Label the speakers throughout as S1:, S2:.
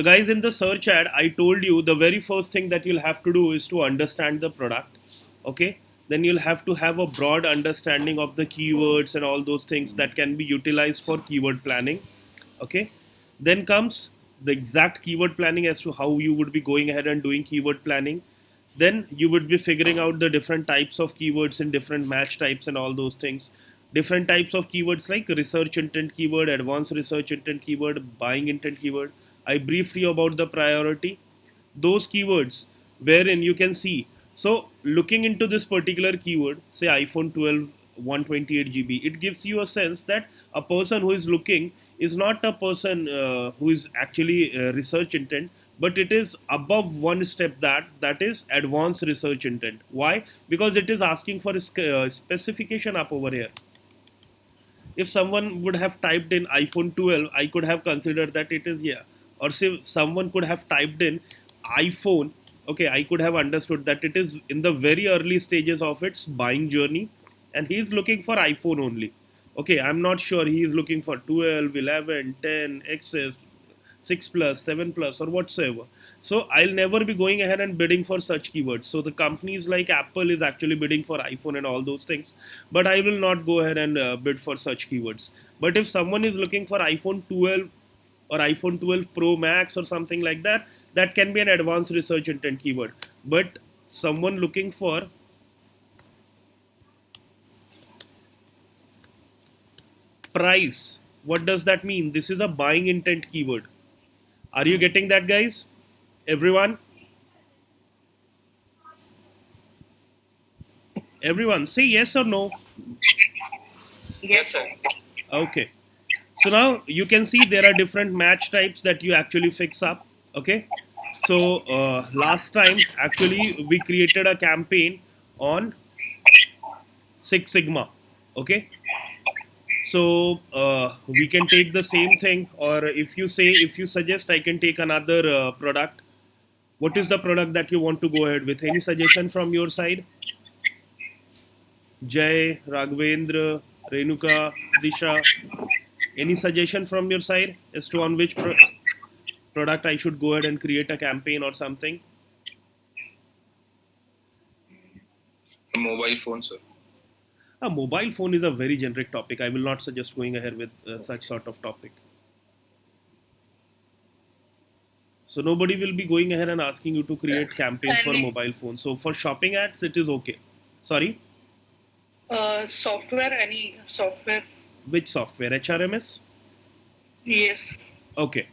S1: So guys, in the search ad, I told you the very first thing that you'll have to do is to understand the product. Okay, then you'll have to have a broad understanding of the keywords and all those things that can be utilized for keyword planning. Okay, then comes the exact keyword planning as to how you would be going ahead and doing keyword planning. Then you would be figuring out the different types of keywords and different match types and all those things. Different types of keywords like research intent keyword, advanced research intent keyword, buying intent keyword. I briefed you about the priority, those keywords wherein you can see. So looking into this particular keyword, say iPhone 12 128 GB, it gives you a sense that a person who is looking is not a person who is actually research intent, but it is above one step, that is advanced research intent. Why? Because it is asking for a specification up over here. If someone would have typed in iPhone 12, I could have considered that it is, yeah. Or say someone could have typed in iPhone, okay, I could have understood that it is in the very early stages of its buying journey and he is looking for iPhone only. Okay, I'm not sure he is looking for 12, 11, 10, XS, 6 plus, 7 plus, or whatsoever. So I'll never be going ahead and bidding for such keywords. So the companies like Apple is actually bidding for iPhone and all those things, but I will not go ahead and bid for such keywords. But if someone is looking for iPhone 12 or iPhone 12 Pro Max or something like that, that can be an advanced research intent keyword. But someone looking for price, what does that mean? This is a buying intent keyword. Are you getting that, guys? Everyone? Everyone, say yes or no.
S2: Yes, sir.
S1: Okay. So now you can see there are different match types that you actually fix up. Okay. So last time actually we created a campaign on Six Sigma. Okay. So we can take the same thing, or if you suggest, I can take another product. What is the product that you want to go ahead with? Any suggestion from your side? Jay, Raghavendra, Renuka, Disha. Any suggestion from your side as to on which product I should go ahead and create a campaign or something?
S2: Mobile phone, sir.
S1: A mobile phone is a very generic topic. I will not suggest going ahead with such sort of topic. So nobody will be going ahead and asking you to create campaigns for mobile phones. So for shopping ads, it is okay. Sorry,
S3: Software, any software?
S1: which software? HRMS?
S3: Yes.
S1: Okay.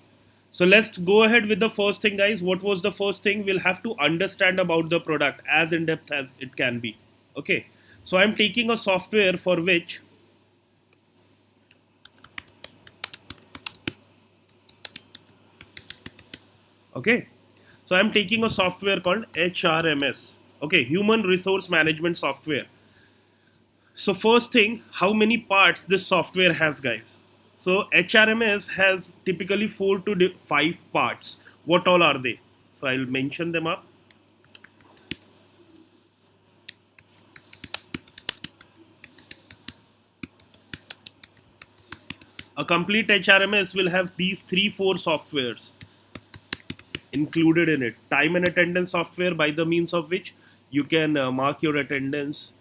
S1: So let's go ahead with the first thing, guys. What was the first thing? We'll have to understand about the product as in depth as it can be. Okay. So I'm taking a software for which, okay. So I'm taking a software called HRMS. Okay, Human Resource Management Software. So first thing, how many parts this software has, guys? So HRMS has typically 4 to 5 parts. What all are they? So I'll mention them up. A complete HRMS will have these 3 4 softwares included in it. Time and attendance software, by the means of which you can mark your attendance.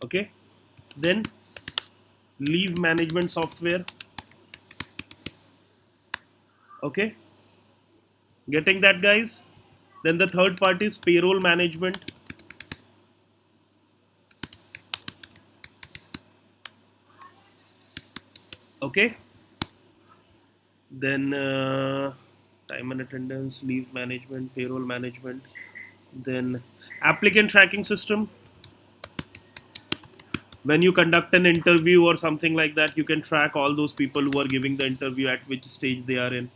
S1: Okay. Then leave management software. Okay. Getting that, guys? Then the third part is payroll management. Okay. Then time and attendance, leave management, payroll management. Then applicant tracking system. When you conduct an interview or something like that, you can track all those people who are giving the interview at which stage they are in.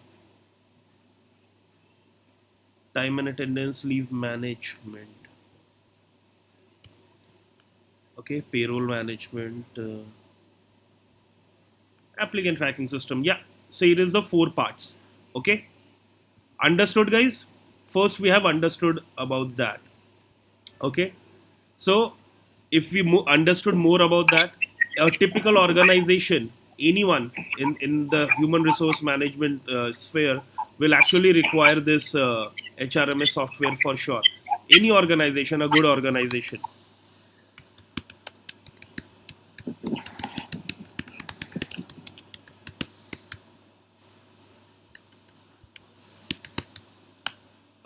S1: Time and attendance, leave management. Okay, payroll management, applicant tracking system. Yeah, so it is the 4 parts. Okay, understood, guys? First, we have understood about that. Okay, so if we understood more about that, a typical organization anyone in the human resource management sphere will actually require this HRMS software for sure. Any organization, a good organization.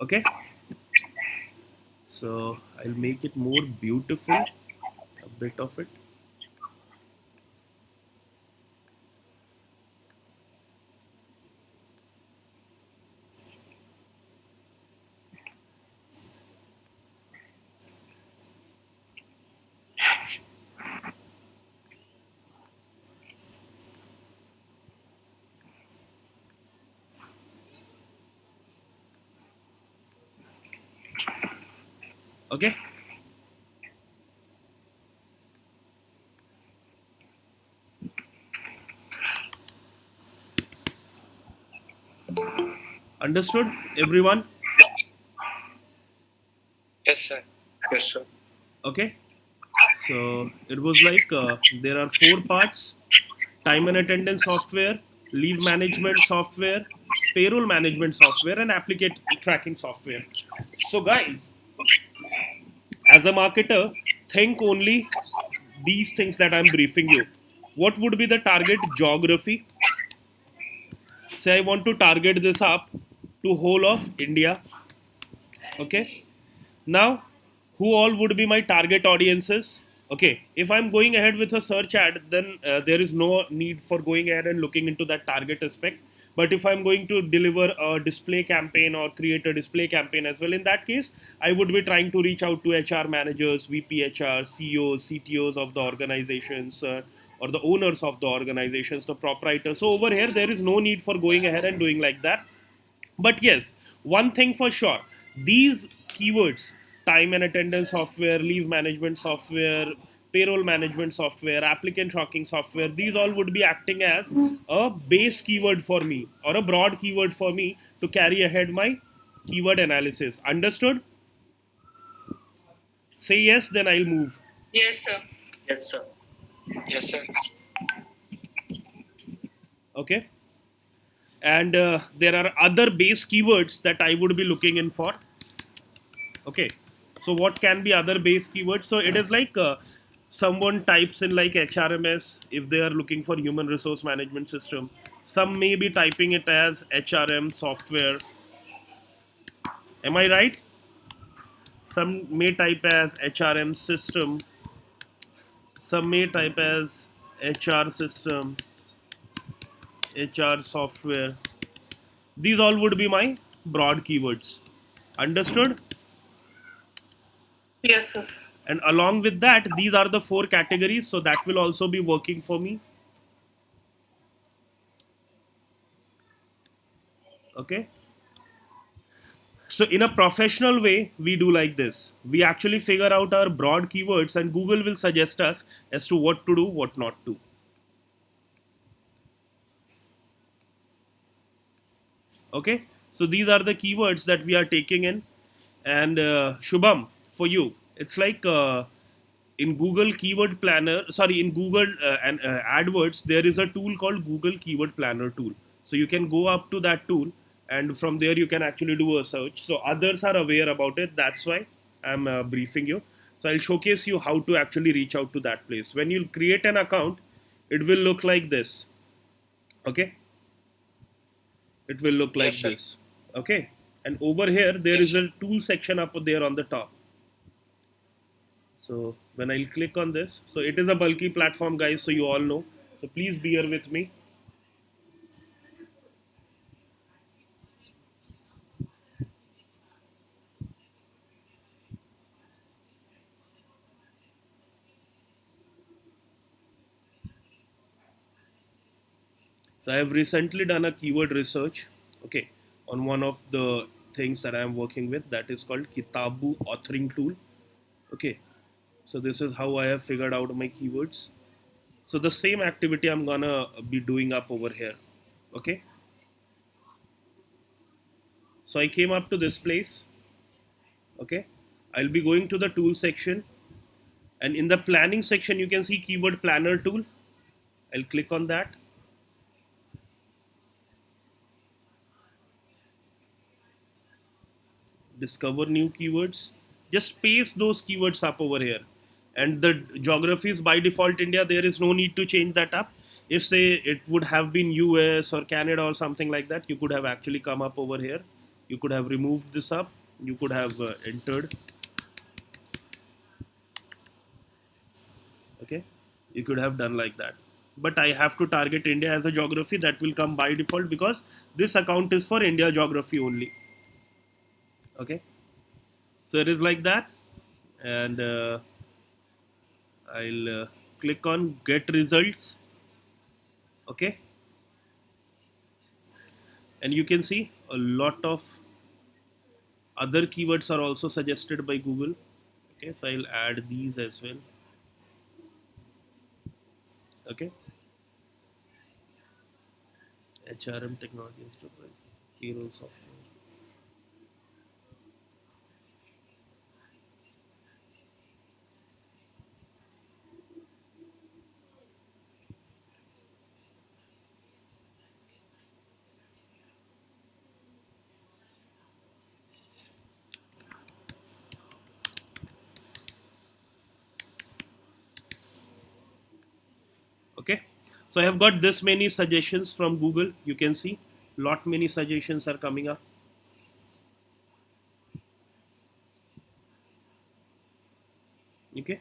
S1: Okay, so I'll make it more beautiful, a bit of it. Okay, understood, everyone?
S2: Yes, sir. Yes, sir.
S1: Okay, so it was like there are four parts: time and attendance software, leave management software, payroll management software, and applicant tracking software. So, guys, as a marketer, think only these things that I'm briefing you. What would be the target geography? Say I want to target this up to whole of India. Okay. Now, who all would be my target audiences? Okay, if I'm going ahead with a search ad, then there is no need for going ahead and looking into that target aspect. But if I'm going to deliver a display campaign or create a display campaign as well, in that case, I would be trying to reach out to HR managers, VP HR, CEOs, CTOs of the organizations, or the owners of the organizations, the proprietors. So over here, there is no need for going ahead and doing like that. But yes, one thing for sure, these keywords: time and attendance software, leave management software, payroll management software, applicant tracking software, these all would be acting as a base keyword for me, or a broad keyword for me to carry ahead my keyword analysis. Understood? Say yes, then I'll move.
S3: Yes, sir.
S2: Yes, sir. Yes, sir.
S1: Okay. And there are other base keywords that I would be looking in for. Okay, so what can be other base keywords? So it is like someone types in like HRMS if they are looking for human resource management system. Some may be typing it as HRM software. Am I right? Some may type as HRM system. Some may type as HR system, HR software. These all would be my broad keywords. Understood?
S3: Yes, sir.
S1: And along with that, these are the four categories, so that will also be working for me. Okay, so in a professional way, we do like this: we actually figure out our broad keywords, and Google will suggest us as to what to do, what not to. Okay, so these are the keywords that we are taking in. And Shubham, for you, it's like in Google Keyword Planner, sorry, in Google and AdWords, there is a tool called Google Keyword Planner tool. So you can go up to that tool, and from there you can actually do a search. So others are aware about it. That's why I'm briefing you. So I'll showcase you how to actually reach out to that place. When you create an account, it will look like this. Okay, it will look like
S2: Yes, sir.
S1: this. Okay, and over here there
S2: Yes,
S1: is
S2: sir.
S1: a tool section up there on the top. So when I'll click on this, so it is a bulky platform, guys, so you all know. So please bear with me. So I have recently done a keyword research, okay, on one of the things that I am working with, that is called Kitabu authoring tool. Okay, so this is how I have figured out my keywords. So the same activity I'm gonna be doing up over here. Okay, so I came up to this place. Okay, I'll be going to the tool section, and in the planning section you can see keyword planner tool. I'll click on that. discover new keywords. Just paste those keywords up over here. And the geography is by default India. There is no need to change that up. If say it would have been US or Canada or something like that, you could have actually come up over here. You could have removed this up. You could have entered. Okay, you could have done like that. But I have to target India as a geography. That will come by default because this account is for India geography only. Okay, so it is like that. And I'll click on get results. Okay, and you can see a lot of other keywords are also suggested by Google. Okay, so I'll add these as well. Okay, HRM technology enterprise, payroll software. Okay, so I have got this many suggestions from Google. You can see lot many suggestions are coming up. Okay,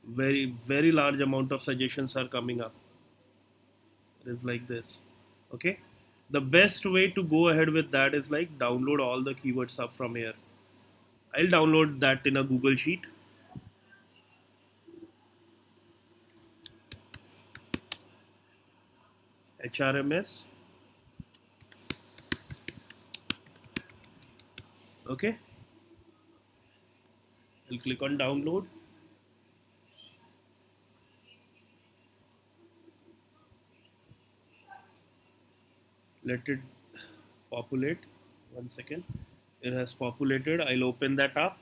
S1: very large amount of suggestions are coming up. It is like this. Okay, the best way to go ahead with that is like download all the keywords up from here. I'll download that in a Google sheet. HRMS. Okay, I'll click on download. Let it populate. 1 second. It has populated. I'll open that up.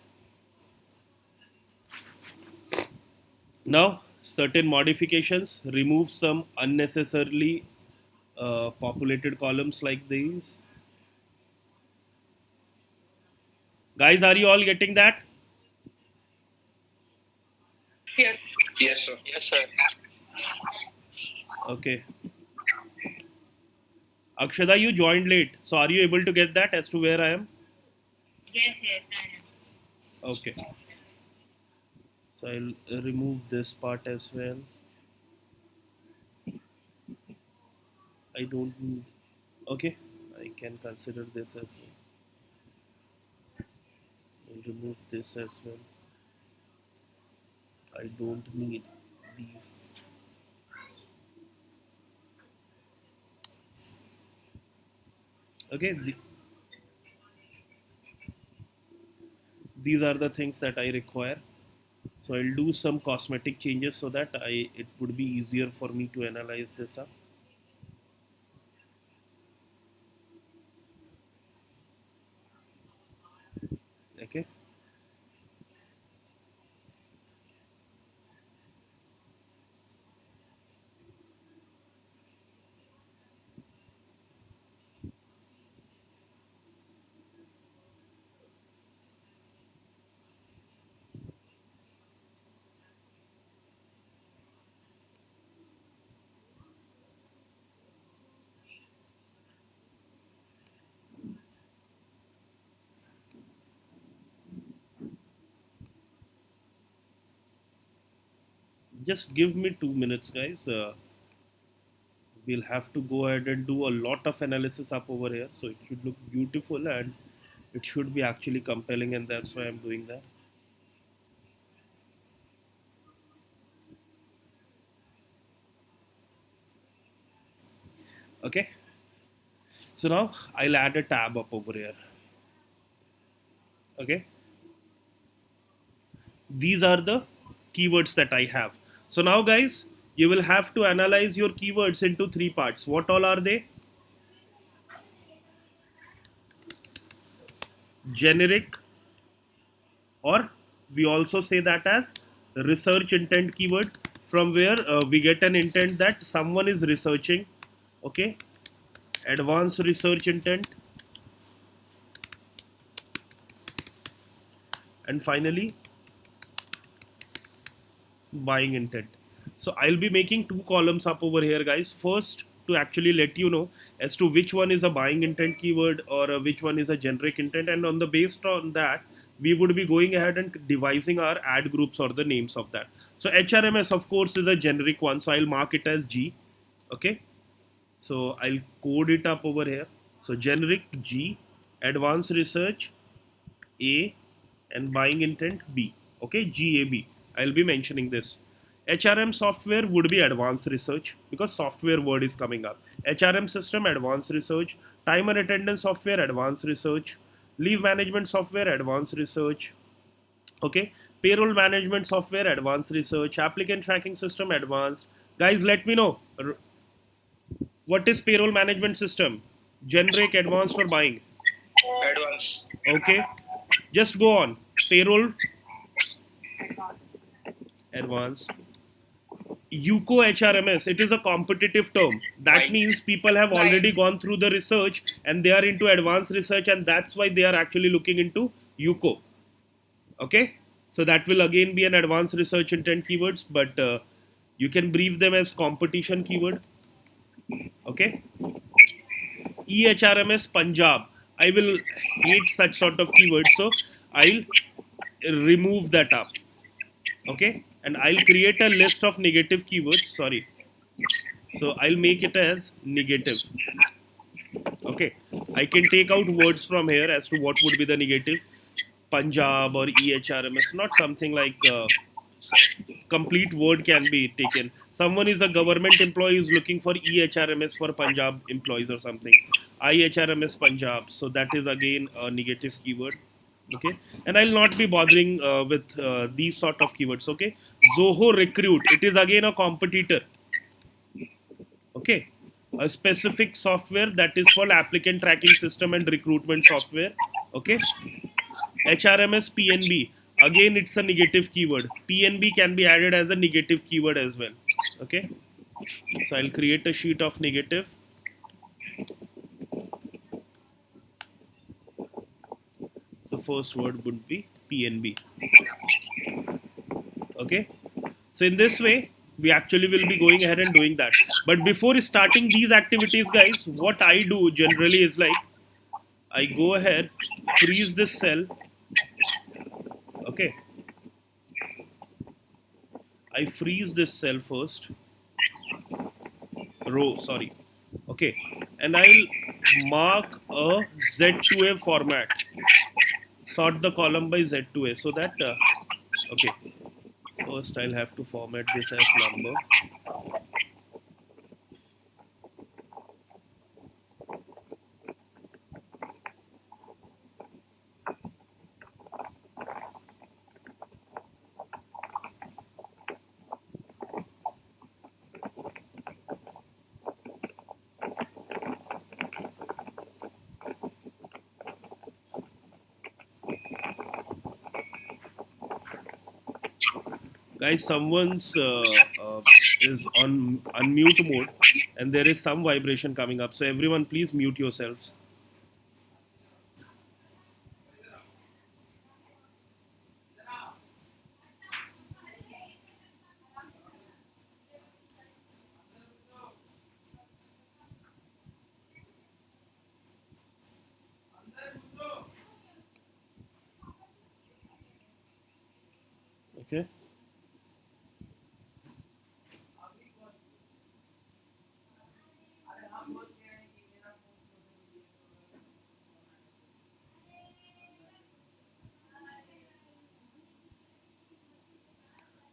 S1: Now certain modifications, remove some unnecessarily populated columns like these. Guys, are you all getting that?
S3: Yes.
S2: Yes, sir. Yes, sir.
S1: Okay. Akshada, you joined late. So are you able to get that as to where I am?
S3: Yes.
S1: Okay. So I'll remove this part as well. I don't need. Okay. I can consider this as well. I'll remove this as well. I don't need these. Okay. These are the things that I require. So I'll do some cosmetic changes so that it would be easier for me to analyze this up. Okay. Just give me 2 minutes, guys. We'll have to go ahead and do a lot of analysis up over here. So it should look beautiful and it should be actually compelling, and that's why I'm doing that. Okay. So now I'll add a tab up over here. Okay. These are the keywords that I have. So now, guys, you will have to analyze your keywords into 3 parts. What all are they? Generic, or we also say that as research intent keyword, from where we get an intent that someone is researching. Okay, advanced research intent, and finally buying intent. So I'll be making two columns up over here, guys. First, to actually let you know as to which one is a buying intent keyword or which one is a generic intent, and on the based on that, we would be going ahead and devising our ad groups or the names of that. So HRMS, of course, is a generic one, so I'll mark it as G. Okay, so I'll code it up over here. So generic G, advanced research A, and buying intent B. Okay, GAB. I'll be mentioning this. HRM software would be advanced research because software word is coming up. HRM system, advanced research. Time and attendance software, advanced research. Leave management software, advanced research. Okay, payroll management software, advanced research. Applicant tracking system, advanced. Guys, let me know what is payroll management system, generic, advanced, or buying.
S2: Advance.
S1: Okay, just go on. Payroll, advanced. UCO HRMS, it is a competitive term. That
S2: Right.
S1: means people have
S2: Right.
S1: already gone through the research and they are into advanced research, and that's why they are actually looking into UCO. Okay, so that will again be an advanced research intent keywords, but you can brief them as competition keyword. Okay, EHRMS Punjab, I will hate such sort of keywords, so I'll remove that up. Okay, and I'll create a list of negative keywords. Sorry, so I'll make it as negative. Okay, I can take out words from here as to what would be the negative. Punjab or EHRMS, not something like complete word can be taken. Someone is a government employee is looking for EHRMS for Punjab employees or something. IHRMS Punjab, so that is again a negative keyword. Okay, and I'll not be bothering with these sort of keywords. Okay, Zoho Recruit, it is again a competitor. Okay, a specific software that is for applicant tracking system and recruitment software. Okay, HRMS PNB, again it's a negative keyword. PNB can be added as a negative keyword as well. Okay, so I'll create a sheet of negative. So first word would be PNB. Okay, so in this way we actually will be going ahead and doing that. But before starting these activities, guys, what I do generally is like I go ahead, freeze this cell. Okay, I freeze this cell first, row, sorry. Okay, and I'll mark a Z2A format, sort the column by Z2A, so that okay, first I'll have to format this as number. Guys, someone's is on unmute mode and there is some vibration coming up, so everyone please mute yourselves. Okay,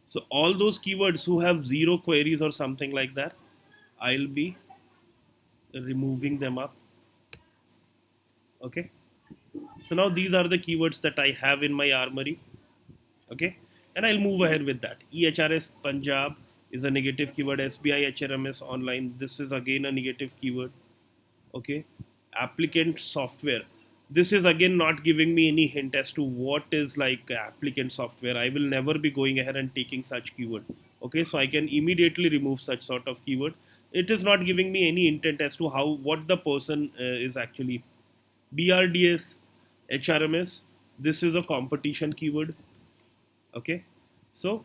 S1: so all those keywords who have zero queries or something like that, I'll be removing them up. Okay, so now these are the keywords that I have in my armory. Okay, and I'll move ahead with that. EHRS Punjab is a negative keyword. SBI HRMS online, this is again a negative keyword. Okay, applicant software, this is again not giving me any hint as to what is like applicant software. I will never be going ahead and taking such keyword. Okay, so I can immediately remove such sort of keyword. It is not giving me any intent as to how what the person is actually. BRDS HRMS, This is a competition keyword. Okay, so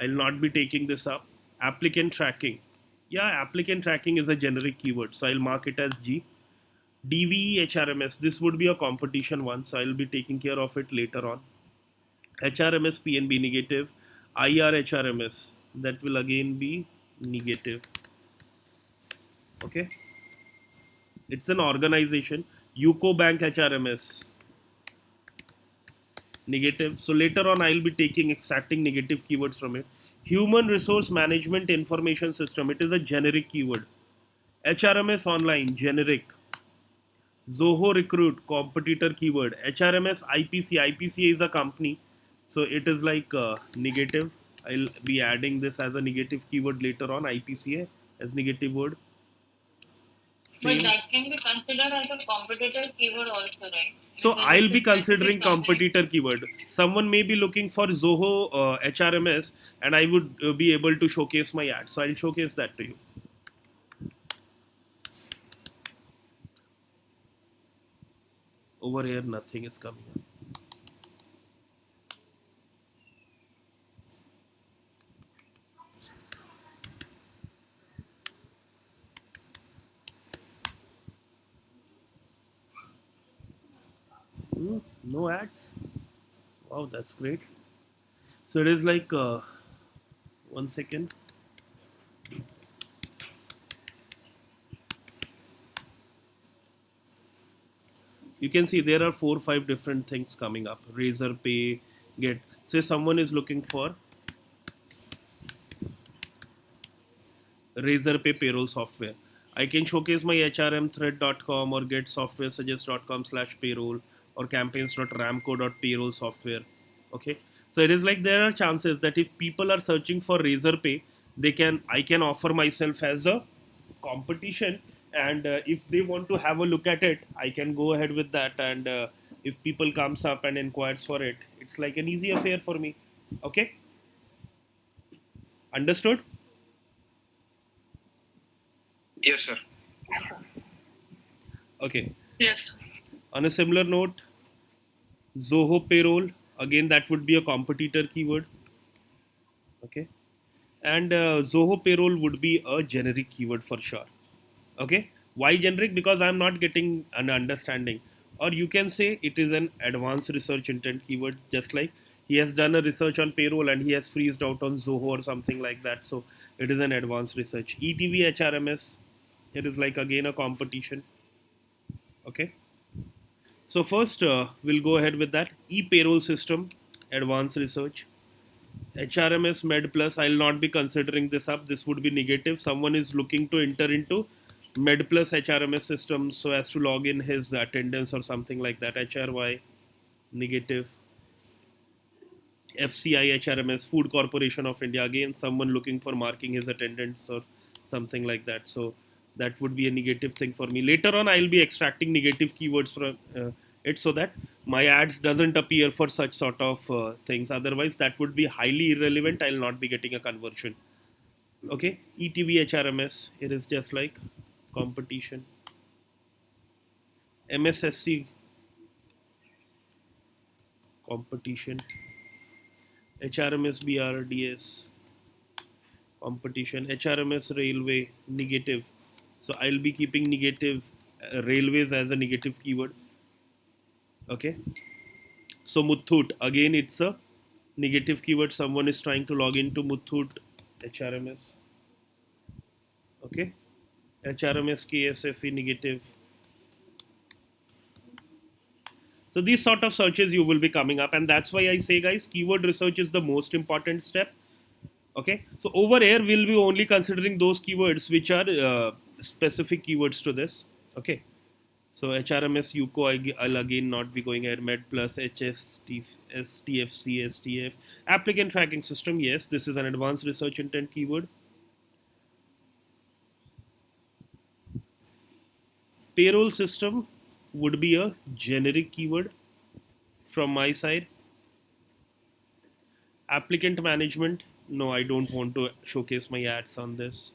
S1: I'll not be taking this up. Applicant tracking. Yeah, applicant tracking is a generic keyword, so I'll mark it as G. DVE HRMS. This would be a competition one, so I'll be taking care of it later on. HRMS PNB negative. IR HRMS. That will again be negative. Okay. It's an organization. UCO Bank HRMS. Negative. So later on, I'll be extracting negative keywords from it. Human Resource Management Information System. It is a generic keyword. HRMS Online, generic. Zoho Recruit, competitor keyword. HRMS IPC. IPCA is a company, so it is like negative. I'll be adding this as a negative keyword later on. IPCA as negative word.
S3: But
S1: Same.
S3: that can be considered as a competitor keyword also, right?
S1: So
S3: Because
S1: I'll
S3: it's a
S1: be considering
S3: specific company.
S1: competitor keyword. Someone may be looking for Zoho HRMS, and I would be able to showcase my ad. So I'll showcase that to you. Over here, nothing is coming up. No ads. Wow, that's great. So it is like 1 second. You can see there are 4 or 5 different things coming up. Razor Pay, Get. Say someone is looking for Razor Pay payroll software. I can showcase my hrmthread.com or getsoftwaresuggest.com/payroll or campaigns.ramco.payroll software. Okay, so it is like there are chances that if people are searching for Razor Pay, I can offer myself as a competition, and if they want to have a look at it, I can go ahead with that. And if people comes up and inquires for it, it's like an easy affair for me. Okay, understood?
S2: Yes, sir.
S1: Okay.
S3: Yes.
S1: On a similar note, Zoho payroll, again that would be a competitor keyword. Okay, and Zoho payroll would be a generic keyword for sure. Okay, why generic? Because I'm not getting an understanding, or you can say it is an advanced research intent keyword, just like he has done a research on payroll and he has freezed out on Zoho or something like that. So it is an advanced research. ETV HRMS, it is like again a competition. Okay. So first, we'll go ahead with that. E-payroll system, advanced research. HRMS Med Plus, I'll not be considering this up. This would be negative. Someone is looking to enter into Med Plus HRMS system so as to log in his attendance or something like that. HRY, negative. FCI HRMS, Food Corporation of India, again someone looking for marking his attendance or something like that. So that would be a negative thing for me. Later on, I'll be extracting negative keywords from it so that my ads doesn't appear for such sort of things. Otherwise, that would be highly irrelevant. I'll not be getting a conversion. Okay, ETV HRMS. It is just like competition. MSSC competition. HRMS BRDS competition. HRMS railway negative. So I'll be keeping negative railways as a negative keyword. Okay. So Muthoot, again it's a negative keyword. Someone is trying to log into Muthoot HRMS. Okay. HRMS KSFE negative. So these sort of searches you will be coming up, and that's why I say, guys, keyword research is the most important step. Okay, so over here we'll be only considering those keywords which are specific keywords to this. Okay, so HRMS UCO, I'll again not be going ahead. Med Plus, HST, STFC, STF. Applicant tracking system, yes, this is an advanced research intent keyword. Payroll system would be a generic keyword from my side. Applicant management, no, I don't want to showcase my ads on this.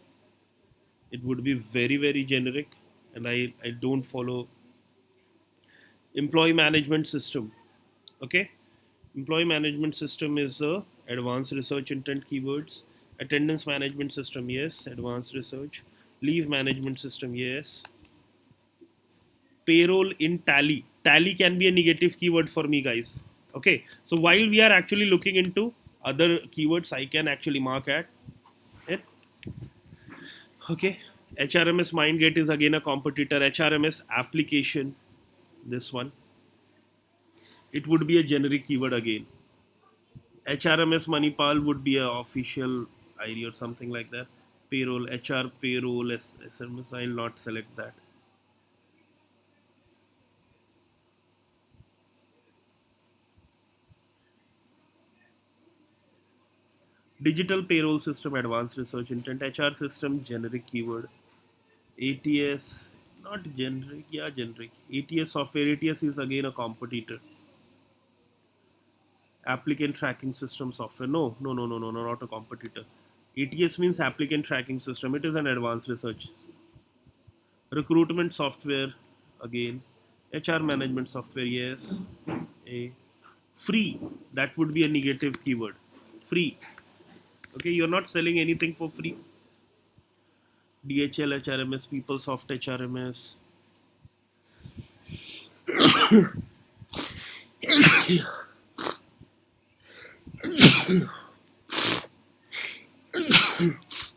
S1: It would be very, very generic, and I don't follow employee management system. Okay. Employee management system is advanced research intent keywords. Attendance management system, yes, advanced research. Leave management system, yes. Payroll in tally. Tally can be a negative keyword for me, guys. Okay. So while we are actually looking into other keywords, I can actually mark at it. Okay. HRMS MindGate is again a competitor. HRMS application, this one. It would be a generic keyword again. HRMS Manipal would be a official ID or something like that. Payroll, HR, payroll, SMS. I'll not select that. Digital payroll system, advanced research intent. HR system, generic keyword. ATS, not generic, yeah, generic. ATS software, ATS is again a competitor. Applicant tracking system software, no, no, no, no, no, no, not a competitor. ATS means applicant tracking system, it is an advanced research. Recruitment software, again. HR management software, yes. A free, that would be a negative keyword. Free, okay, you're not selling anything for free. DHL HRMS, PeopleSoft HRMS.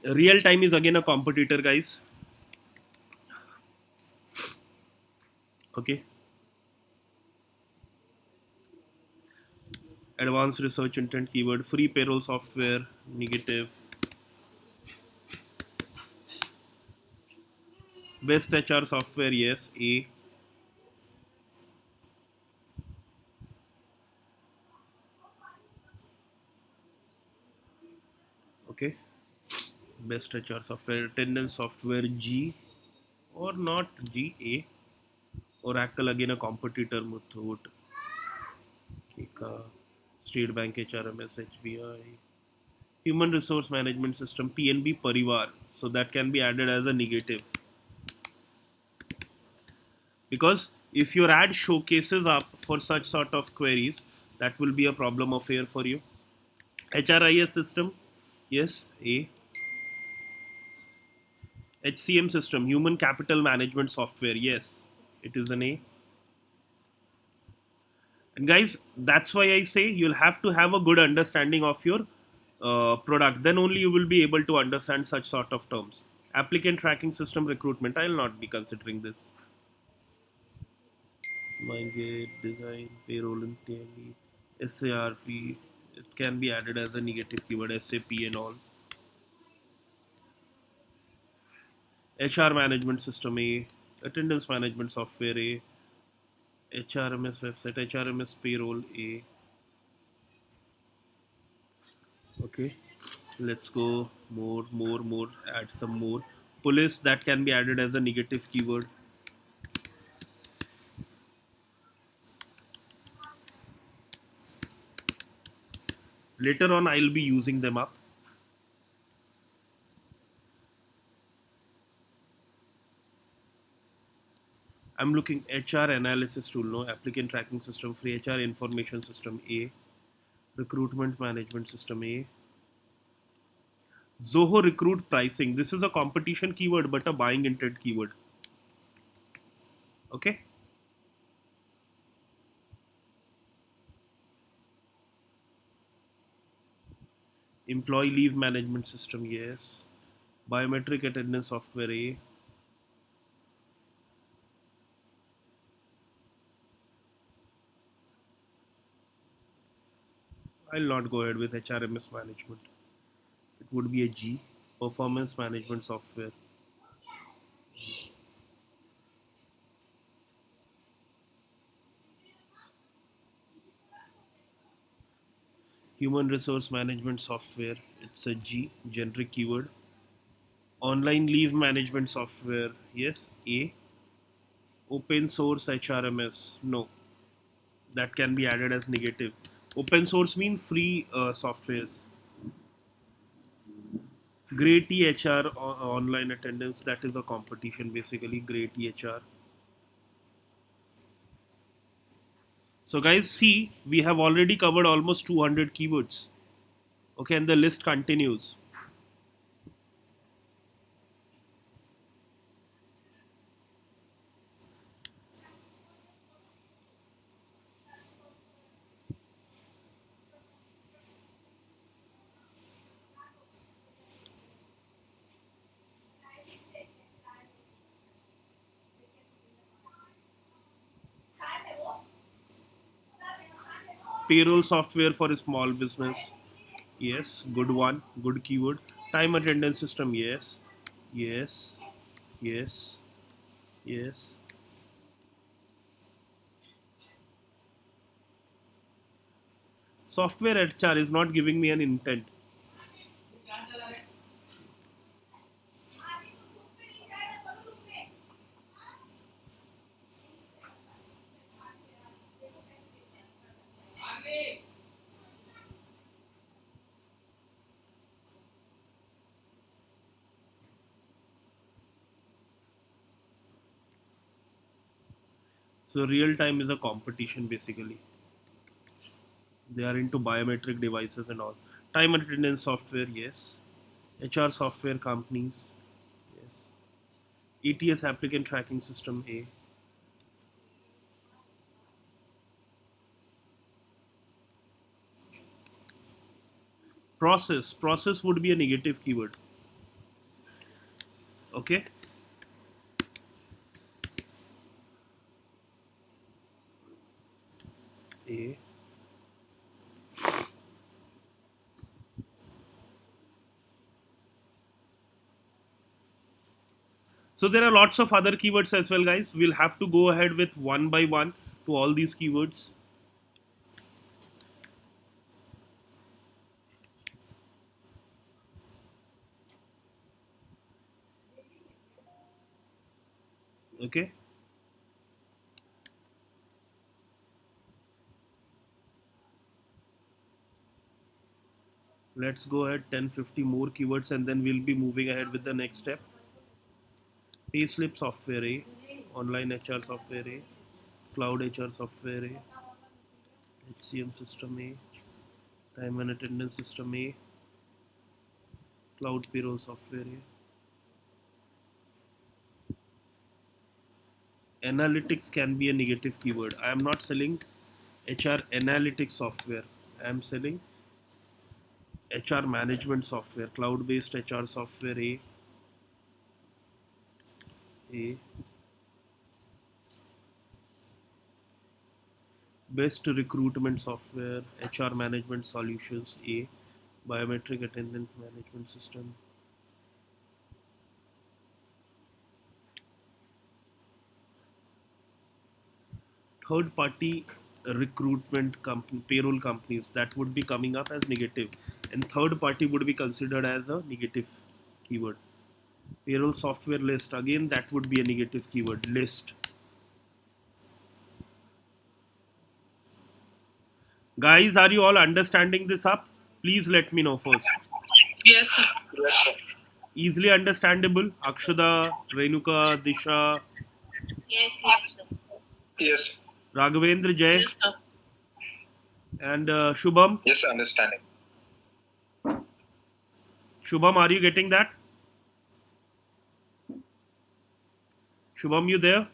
S1: Real time is again a competitor, guys. Okay. Advanced research intent keyword. Free payroll software, negative. Best HR software, yes. A. Okay. Best HR software. Attendance software, G. Or not G, A. Oracle, again a competitor. Muthoot, Kika, State Bank HRMS, HBI. Human resource management system, PNB Parivar. So that can be added as a negative. Because if your ad showcases up for such sort of queries, that will be a problem affair for you. HRIS system, yes, A. HCM system, human capital management software, yes, it is an A. And guys, that's why I say you'll have to have a good understanding of your product. Then only you will be able to understand such sort of terms. Applicant tracking system recruitment, I'll not be considering this. MindGate, design, payroll and tally, SARP, it can be added as a negative keyword, SAP and all. HR management system, A. Attendance management software, A. HRMS website, HRMS payroll, A. Okay, let's go more, add some more. Police, that can be added as a negative keyword. Later on, I'll be using them up. I'm looking HR analysis tool, no applicant tracking system, free HR information system, A. Recruitment management system, A. Zoho recruit pricing. This is a competition keyword, but a buying intent keyword. Okay. Employee leave management system, yes. Biometric attendance software, A. I'll not go ahead with HRMS management. It would be a G. Performance management software. Human resource management software. It's a G. Generic keyword. Online leave management software. Yes. A. Open source HRMS. No. That can be added as negative. Open source means free softwares. Great EHR online attendance. That is a competition basically. Great EHR. So guys, see, we have already covered almost 200 keywords. Okay, and the list continues. Payroll software for a small business. Yes, good one, good keyword. Time attendance system. Yes, yes, yes, yes. Software HR is not giving me an intent. So real time is a competition basically. They are into biometric devices and all. Time attendance software, yes. HR software companies, yes. ETS applicant tracking system, A. Process would be a negative keyword. Okay. A. So there are lots of other keywords as well, guys. We'll have to go ahead with one by one to all these keywords. Okay. Let's go ahead 10-50 more keywords and then we'll be moving ahead with the next step. Payslip software A, online HR software A, cloud HR software A, HCM system A, time and attendance system A, cloud payroll software A. Analytics can be a negative keyword. I am not selling HR analytics software. I am selling HR management software, cloud based HR software A, best recruitment software, HR management solutions A, biometric attendance management system. Third party recruitment company, payroll companies, that would be coming up as negative, and third party would be considered as a negative keyword. Payroll software list, again that would be a negative keyword. List. Guys, are you all understanding this up? Please let me know first.
S3: Yes, sir.
S2: Yes, sir.
S1: Easily understandable. Akshada, Renuka, Disha,
S3: Yes, sir.
S2: Yes.
S1: Raghavendra, Jay,
S3: Yes, sir.
S1: and Shubham.
S2: Yes, understanding.
S1: Shubham, are you getting that? Shubham, you there?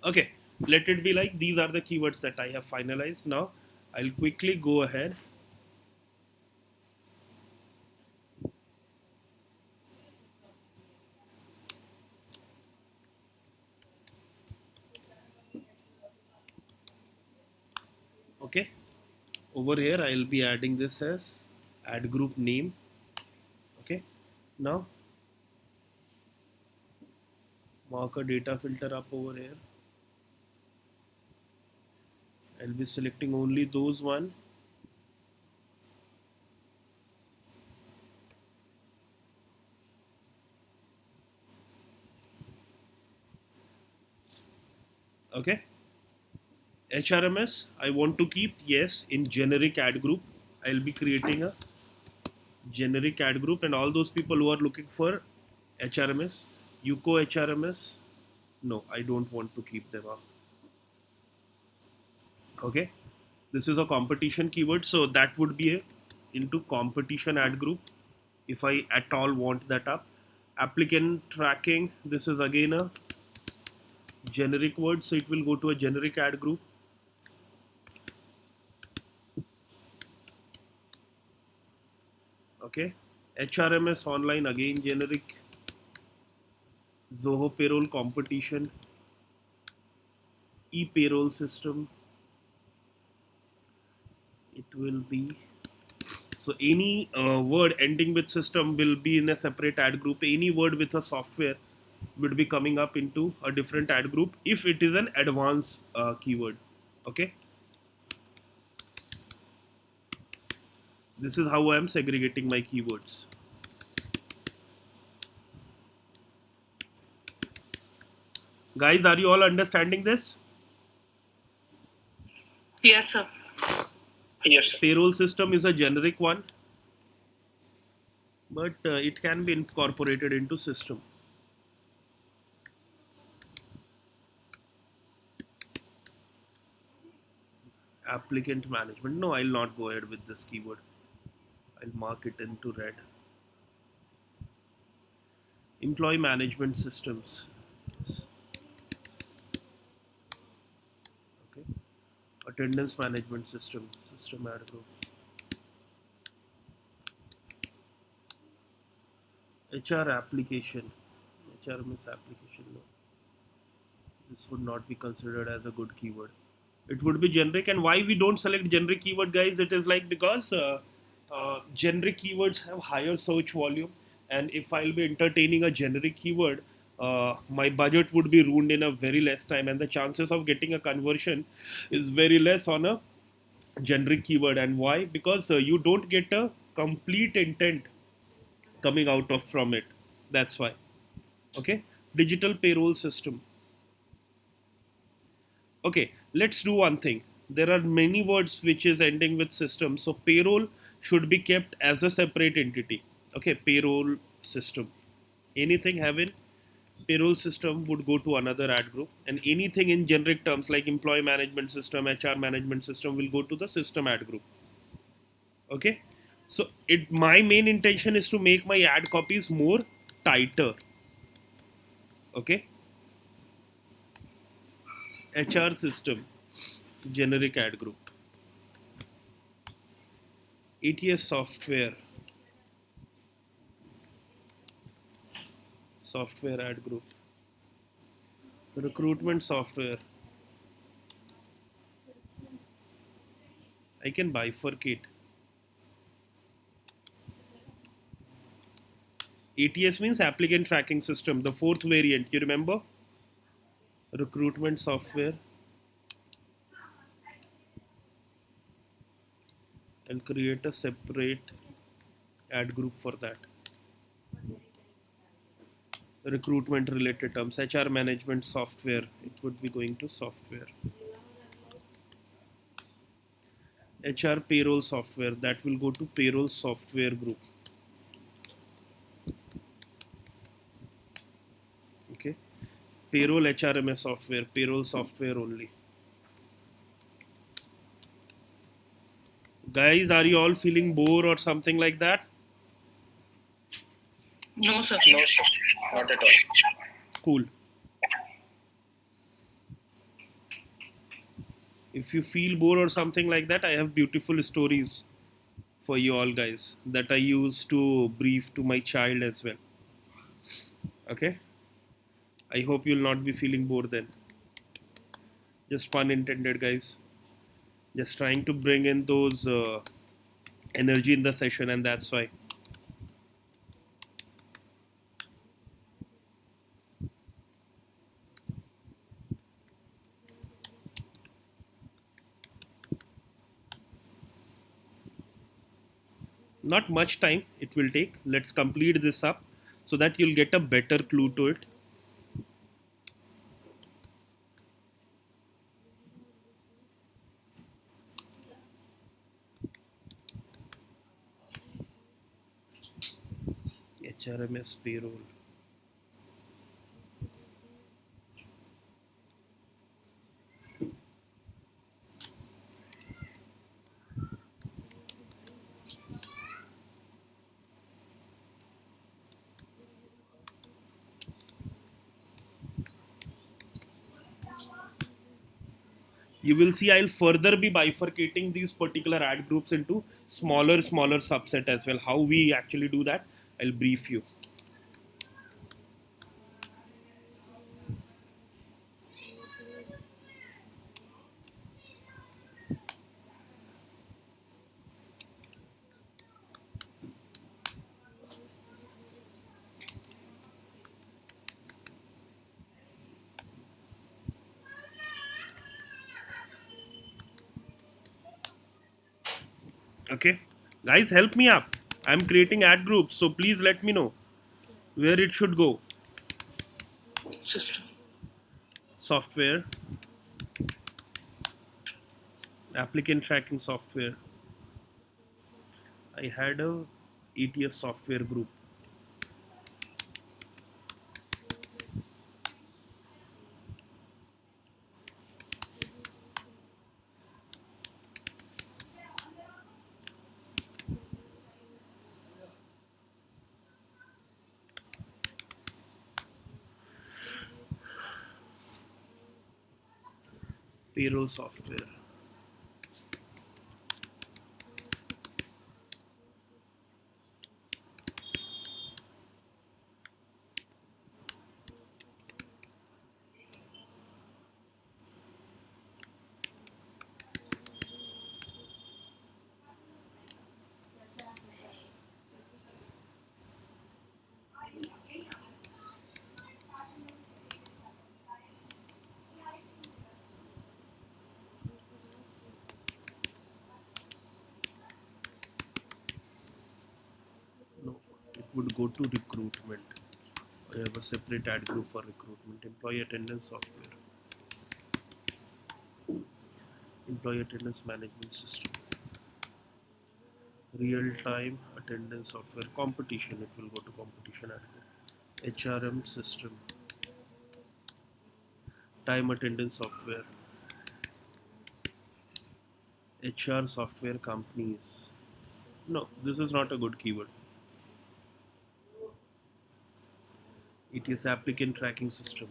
S1: Okay, let it be like these are the keywords that I have finalized. Now I'll quickly go ahead. Okay, over here I'll be adding this as add group name. Okay, now mark a data filter up over here I'll be selecting only those one. Okay. HRMS, I want to keep, yes, in generic ad group. I'll be creating a generic ad group, and all those people who are looking for HRMS, UCO HRMS, no, I don't want to keep them up. Okay. This is a competition keyword, so that would be into competition ad group if I at all want that up. Applicant tracking, this is again a generic word, so it will go to a generic ad group. Okay. HRMS online, again generic. Zoho payroll competition, e-payroll system, it will be, so any word ending with system will be in a separate ad group. Any word with a software would be coming up into a different ad group if it is an advanced keyword. Okay, this is how I am segregating my keywords. Guys, are you all understanding this?
S3: Yes, sir.
S2: Yes, sir.
S1: Payroll system is a generic one, but it can be incorporated into system. Applicant management, no, I'll not go ahead with this keyword. I'll mark it into red. Employee management systems. Okay. Attendance management system. System ad group. HR application. HRMS application. No. This would not be considered as a good keyword. It would be generic. And why we don't select generic keyword, guys? It is like because generic keywords have higher search volume, and if I'll be entertaining a generic keyword, my budget would be ruined in a very less time, and the chances of getting a conversion is very less on a generic keyword. And why? Because you don't get a complete intent coming out of from it. That's why. Okay, digital payroll system. Okay, let's do one thing. There are many words which is ending with system, so payroll should be kept as a separate entity. Okay, payroll system, anything having payroll system would go to another ad group, and anything in generic terms like employee management system, HR management system will go to the system ad group. Okay, so it my main intention is to make my ad copies more tighter. Okay, HR system, generic ad group. ATS software, software ad group. Recruitment software, I can bifurcate. ATS means applicant tracking system, the fourth variant, you remember? Recruitment software. I'll create a separate ad group for that. Recruitment related terms, HR management software, it would be going to software. HR payroll software, that will go to payroll software group. Okay, payroll HRMS software, payroll software only. Guys, are you all feeling bored or something like that?
S3: No, sir.
S2: No, sir. Not at all.
S1: Cool. If you feel bored or something like that, I have beautiful stories for you all guys that I used to brief to my child as well. Okay, I hope you'll not be feeling bored then. Just pun intended, guys. Just trying to bring in those energy in the session, and that's why. Not much time it will take. Let's complete this up so that you'll get a better clue to it. HRMS payroll. You will see I'll further be bifurcating these particular ad groups into smaller subset as well. How we actually do that, I'll brief you. Okay, guys, help me up. I'm creating ad groups, so please let me know where it should go.
S2: System.
S1: Software, applicant tracking software. I had a ETS software group. Payroll software. No, it would go to recruitment. I have a separate ad group for recruitment. Employee attendance software. Employee attendance management system. Real time attendance software. Competition, it will go to competition ad group. HRM system. Time attendance software. HR software companies. No, this is not a good keyword. It is applicant tracking system.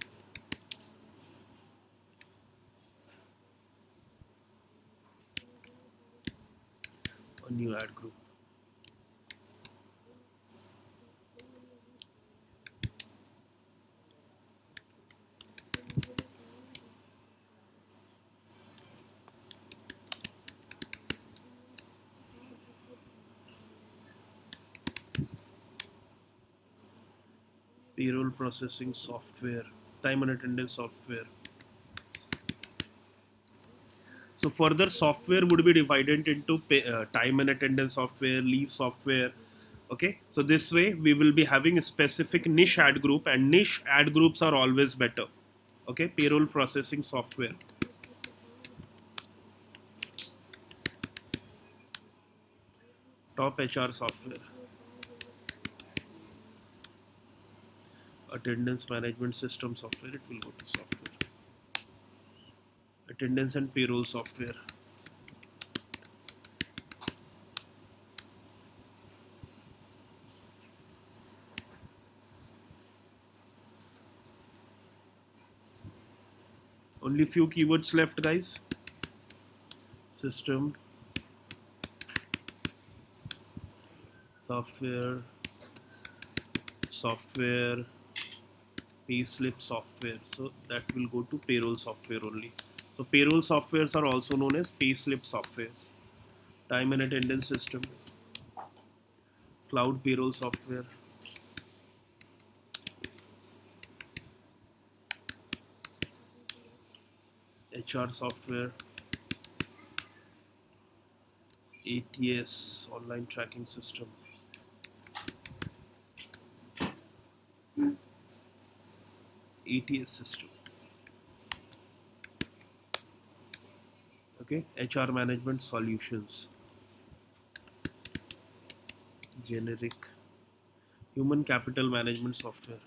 S1: A new ad group. Payroll processing software. Time and attendance software. So further software would be divided into time and attendance software, leave software. Okay, so this way we will be having a specific niche ad group, and niche ad groups are always better. Okay, payroll processing software. Top HR software. Attendance management system software, it will go to software. Attendance and payroll software. Only few keywords left, guys. System, software, software, payslip software. So that will go to payroll software only. So payroll softwares are also known as payslip softwares. Time and attendance system, cloud payroll software, HR software, ATS, online tracking system. ATS system. Okay, HR management solutions. Generic. Human capital management software.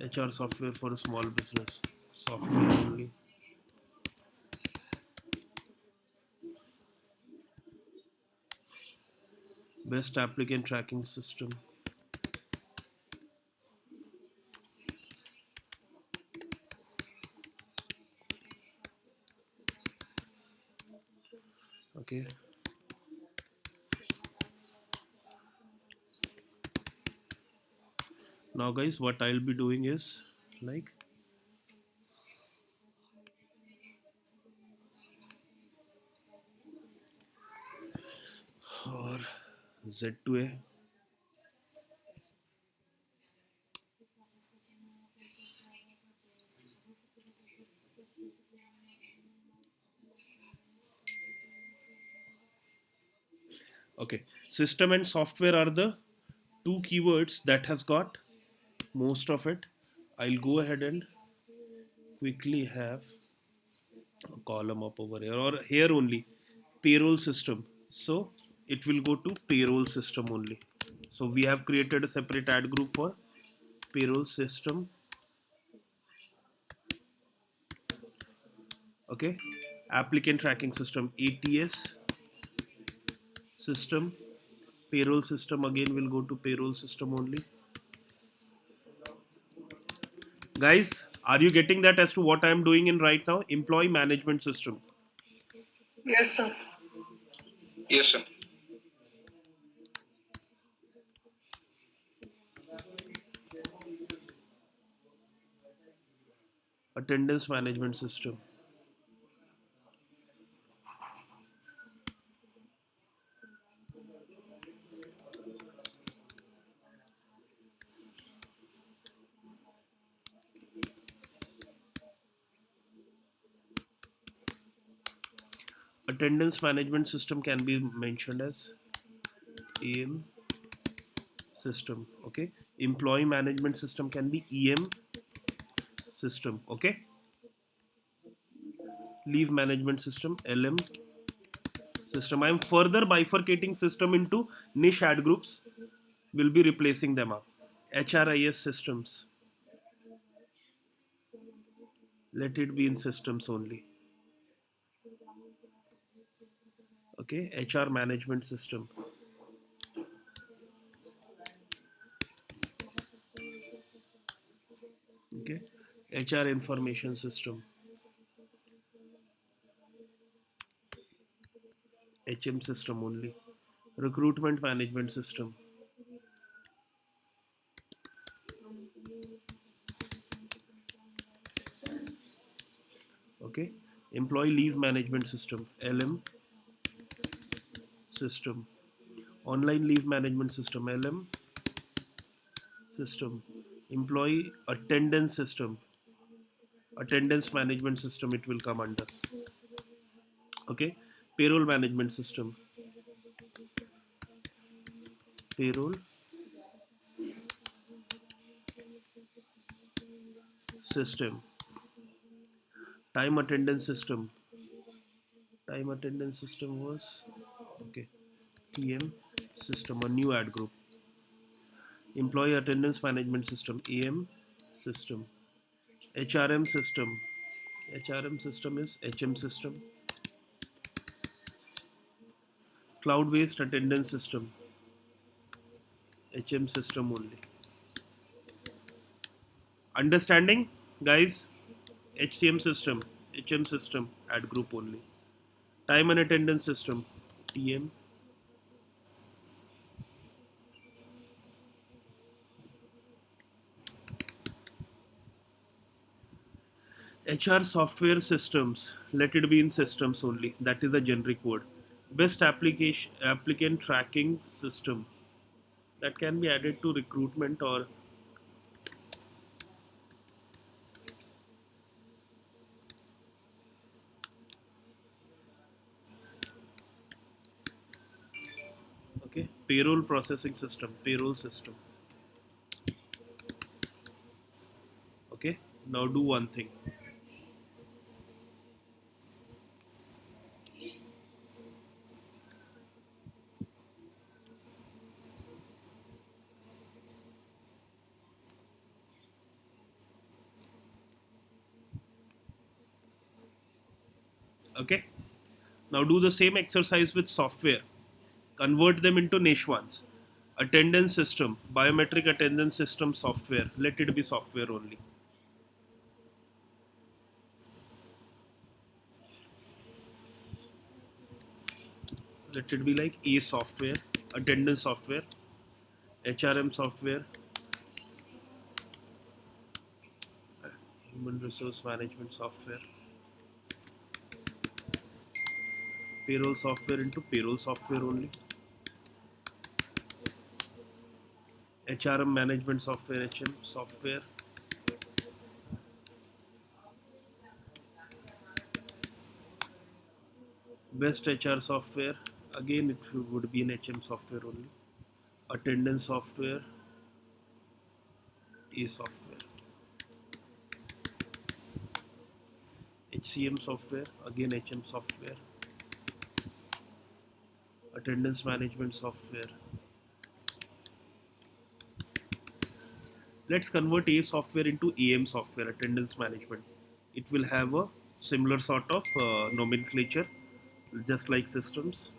S1: HR software for a small business. Software only. Best applicant tracking system. Okay. Now guys, what I'll be doing is like or Z2A. Okay, system and software are the two keywords that has got most of it. I'll go ahead and quickly have a column up over here or here only, payroll system. So it will go to payroll system only. So we have created a separate ad group for payroll system. Okay, applicant tracking system, ATS system. Payroll system again will go to payroll system only. Guys, are you getting that as to what I am doing in right now? Employee management system.
S2: Yes, sir.
S4: Yes, sir.
S1: Attendance management system. Attendance management system can be mentioned as AM system. Okay, employee management system can be EM system. Okay, leave management system, LM system. I am further bifurcating system into niche ad groups. Will be replacing them up. HRIS systems. Let it be in systems only. Okay, HR management system. Okay, HR information system. HM system only. Recruitment management system. Okay, employee leave management system, LM system. Online leave management system, LM system. Employee attendance system, attendance management system, it will come under. Okay, payroll management system, payroll system. Time attendance system, time attendance system was okay, TM system, a new ad group. Employee attendance management system, AM system. HRM system, HRM system is HM system. Cloud based attendance system, HM system only. Understanding, guys? HCM system, HM system, ad group only. Time and attendance system, TM. HR software systems, let it be in systems only. That is the generic word. Best application applicant tracking system, that can be added to recruitment or Okay, payroll processing system, payroll system. Okay, now do one thing. Okay, now do the same exercise with software. Convert them into niche ones. Attendance system, biometric attendance system software. Let it be software only. Let it be like A software, attendance software, HRM software, human resource management software, payroll software into payroll software only, HRM management software, HM software, best HR software. Again, it would be an HM software only. Attendance software, A software. HCM software, again HM software. Attendance management software. Let's convert A software into AM software, attendance management. It will have a similar sort of nomenclature, just like systems.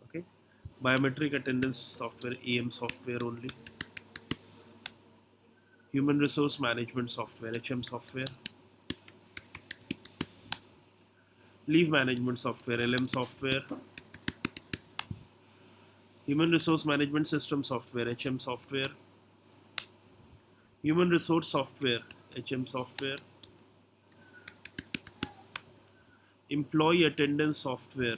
S1: Okay, biometric attendance software, AM software only. Human resource management software, HM software. Leave management software, LM software. Human resource management system software, HM software. Human resource software, HM software. Employee attendance software,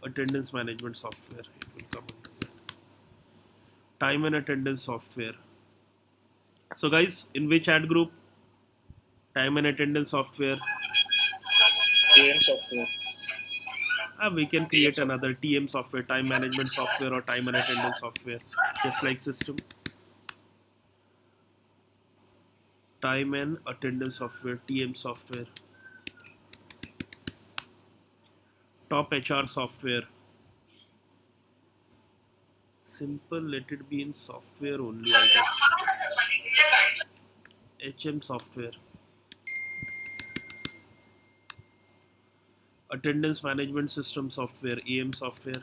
S1: attendance management software. It will come under that. Time and attendance software. So, guys, in which ad group? Time and attendance software.
S4: AM software.
S1: We can create another TM software, time management software, or time and attendance software, just like system. Time and attendance software, TM software. Top HR software. Simple, let it be in software only, I guess. HM software. Attendance management system software, AM software.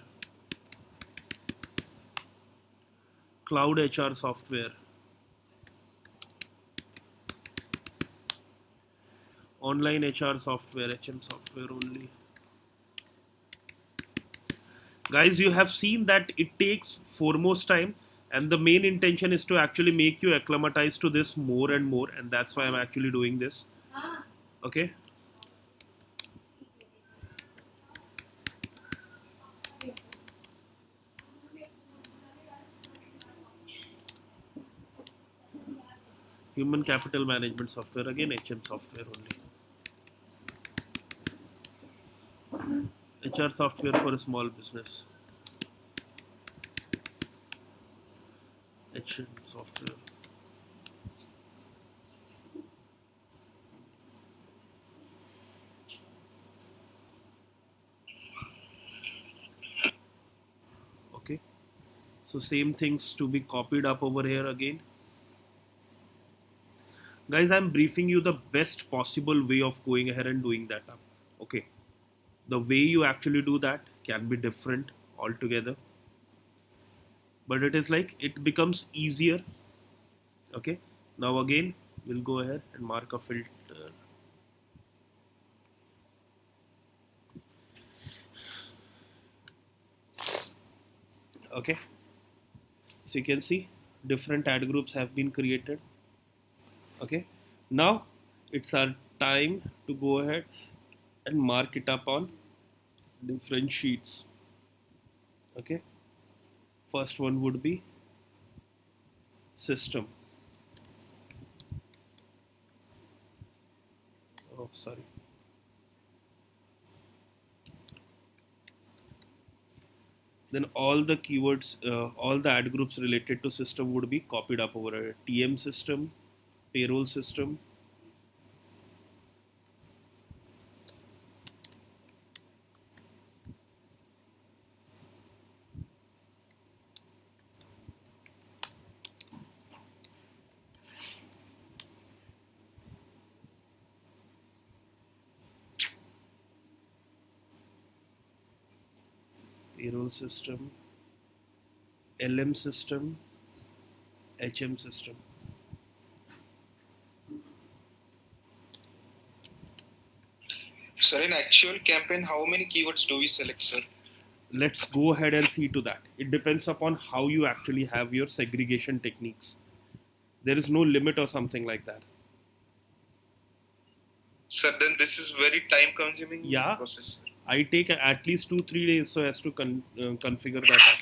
S1: Cloud HR software. Online HR software, HM software only. Guys, you have seen that it takes foremost time, and the main intention is to actually make you acclimatize to this more and more, and that's why I'm actually doing this. Okay. Human capital management software, again HM software only. HR software for a small business, HM software. Okay, so same things to be copied up over here again. Guys, I'm briefing you the best possible way of going ahead and doing that up. Okay, the way you actually do that can be different altogether, but it is like it becomes easier. Okay, now again we'll go ahead and mark a filter. Okay, so you can see different ad groups have been created. Okay, now it's our time to go ahead and mark it up on different sheets. Okay, first one would be system. Oh, sorry. Then all the keywords, all the ad groups related to system would be copied up over a TM system, payroll system, payroll system, LM system, HM system.
S4: Sir, in actual campaign, how many keywords do we select, sir?
S1: Let's go ahead and see to that. It depends upon how you actually have your segregation techniques. There is no limit or something like that.
S4: Sir, then this is very time consuming
S1: Yeah,
S4: process.
S1: I take at least 2-3 days so as to configure that up.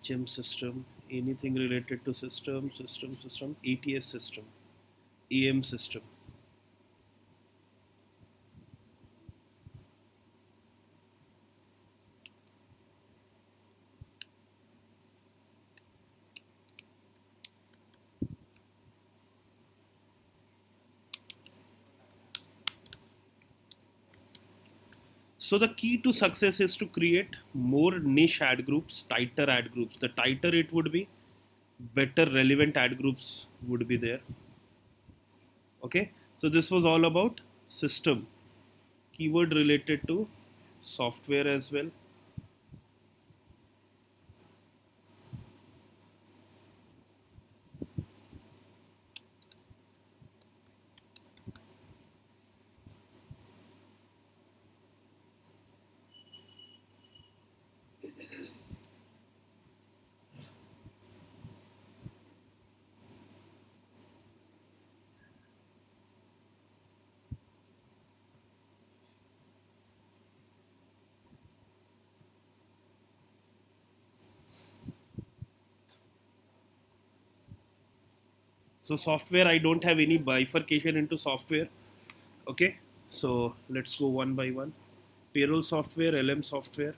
S1: HM system, anything related to system, ATS system, AM system. So the key to success is to create more niche ad groups, tighter ad groups. The tighter it would be, better relevant ad groups would be there. Okay, so this was all about system, keyword related to software as well. So software, I don't have any bifurcation into software. Okay, so let's go one by one. Payroll software, LM software.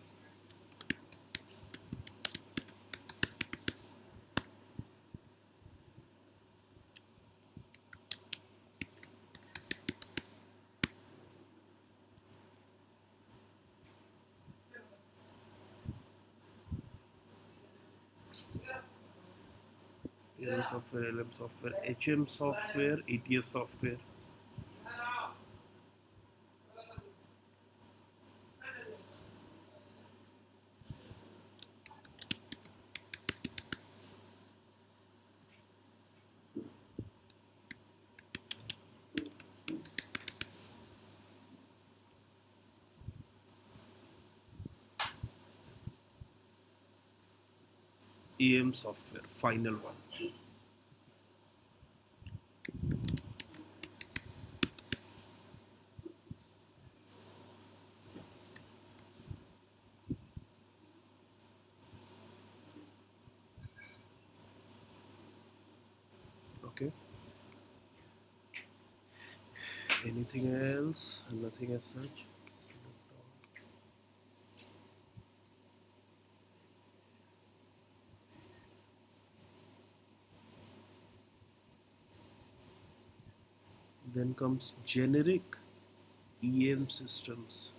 S1: Payroll software, LM software, HM software, ATS software. AM software, final one. Okay. Anything else? Nothing as such. Then comes generic EM systems.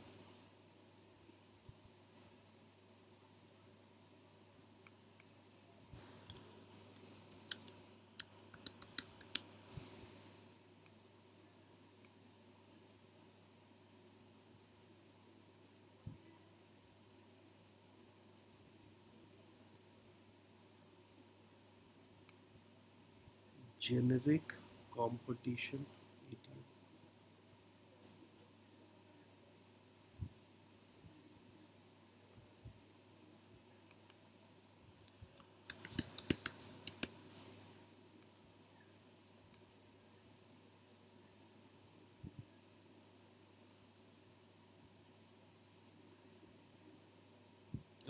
S1: Generic competition ATS.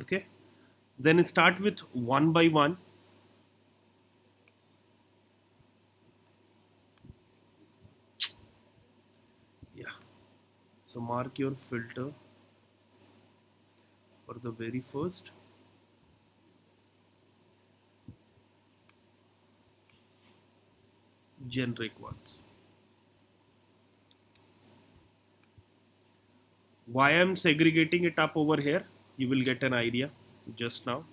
S1: Okay, Then start with one by one. Yeah. So mark your filter for the very first. Generic ones. Why I'm segregating it up over here, you will get an idea just now.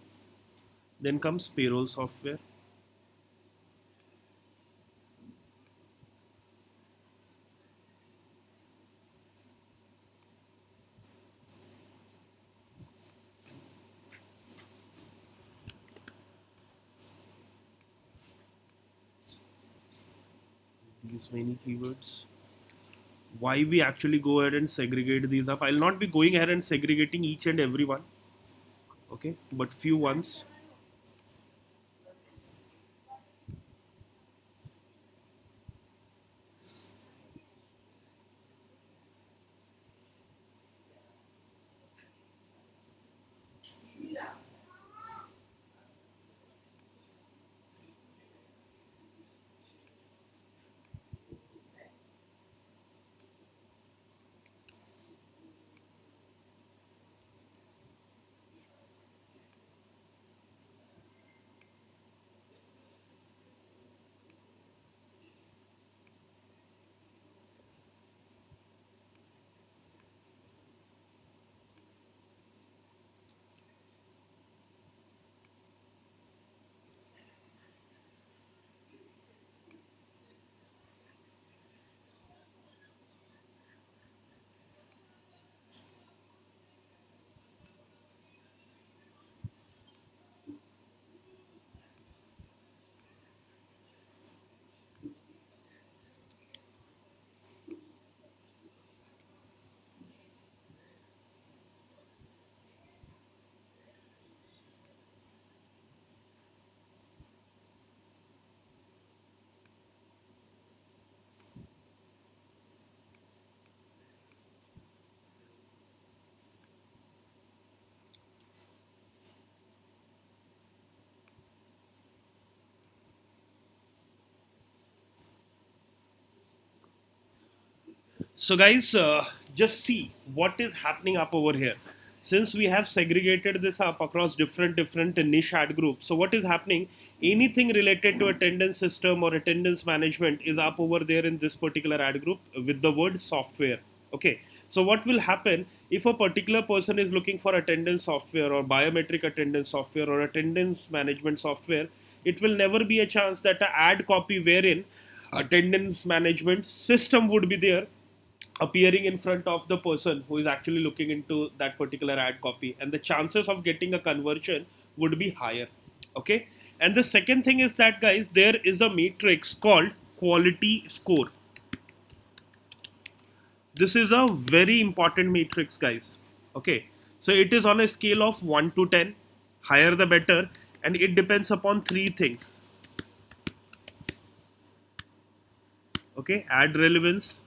S1: Then comes payroll software. These many keywords. Why we actually go ahead and segregate these up? I'll not be going ahead and segregating each and every one, okay, but few ones. So guys, just see what is happening up over here. Since we have segregated this up across different niche ad groups, so what is happening? Anything related to attendance system or attendance management is up over there in this particular ad group with the word software. Okay. So what will happen if a particular person is looking for attendance software or biometric attendance software or attendance management software? It will never be a chance that an ad copy wherein attendance management system would be there appearing in front of the person who is actually looking into that particular ad copy, and the chances of getting a conversion would be higher. Okay. And the second thing is that, guys, there is a matrix called quality score. This is a very important matrix, guys. Okay. So it is on a scale of 1 to 10, higher the better, and it depends upon three things. Okay. Ad relevance,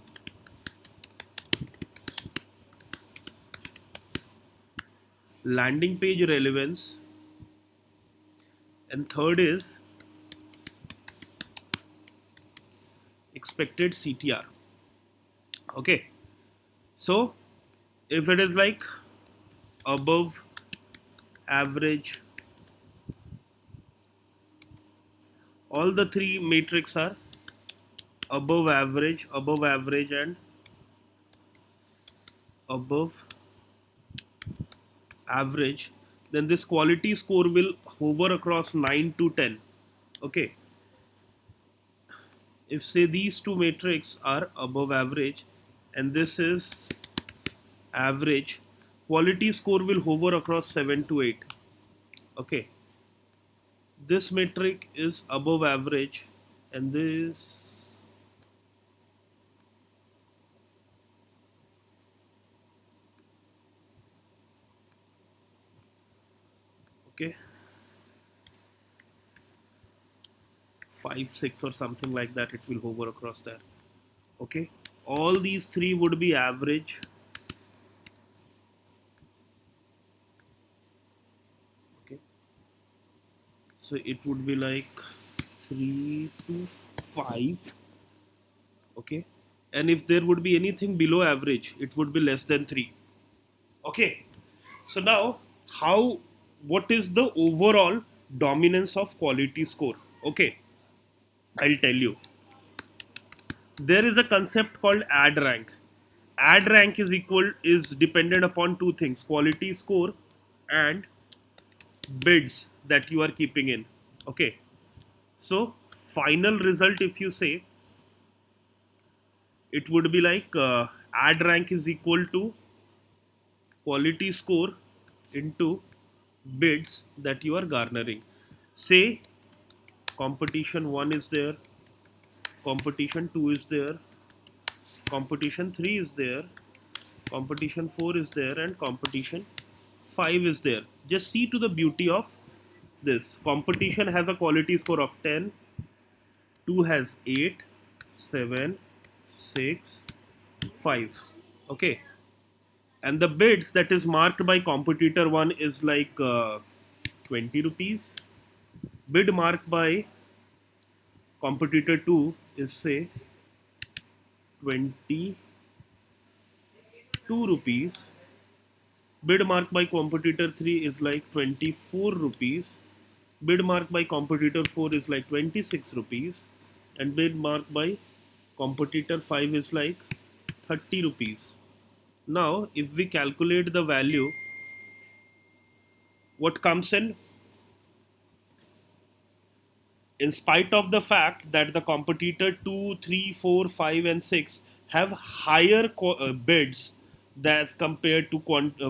S1: landing page relevance, and third is expected CTR. Okay. So if it is like above average, all the three matrix are above average, and above average, then this quality score will hover across 9 to 10. Okay. If say these two matrix are above average and this is average, quality score will hover across 7 to 8. Okay. This metric is above average and this, okay, 5 6 or something like that, it will hover across there. Okay. All these three would be average. Okay. So it would be like 3 to 5. Okay, and if there would be anything below average, it would be less than 3. Okay, so now how, what is the overall dominance of quality score? Okay, I'll tell you. There is a concept called ad rank. Ad rank is dependent upon two things: quality score and bids that you are keeping in. Okay, so final result, if you say, it would be like ad rank is equal to quality score into bids that you are garnering. Say competition 1 is there, competition 2 is there, competition 3 is there, competition 4 is there, and competition 5 is there. Just see to the beauty of this. Competition has a quality score of 10, 2 has 8, 7, 6, 5. Okay, and the bids that is marked by competitor 1 is like 20 rupees. Bid marked by competitor 2 is say 22 rupees. Bid marked by competitor 3 is like 24 rupees. Bid marked by competitor 4 is like 26 rupees. And bid marked by competitor 5 is like 30 rupees. Now, if we calculate the value, what comes in spite of the fact that the competitor 2, 3, 4, 5, and 6 have higher bids as compared to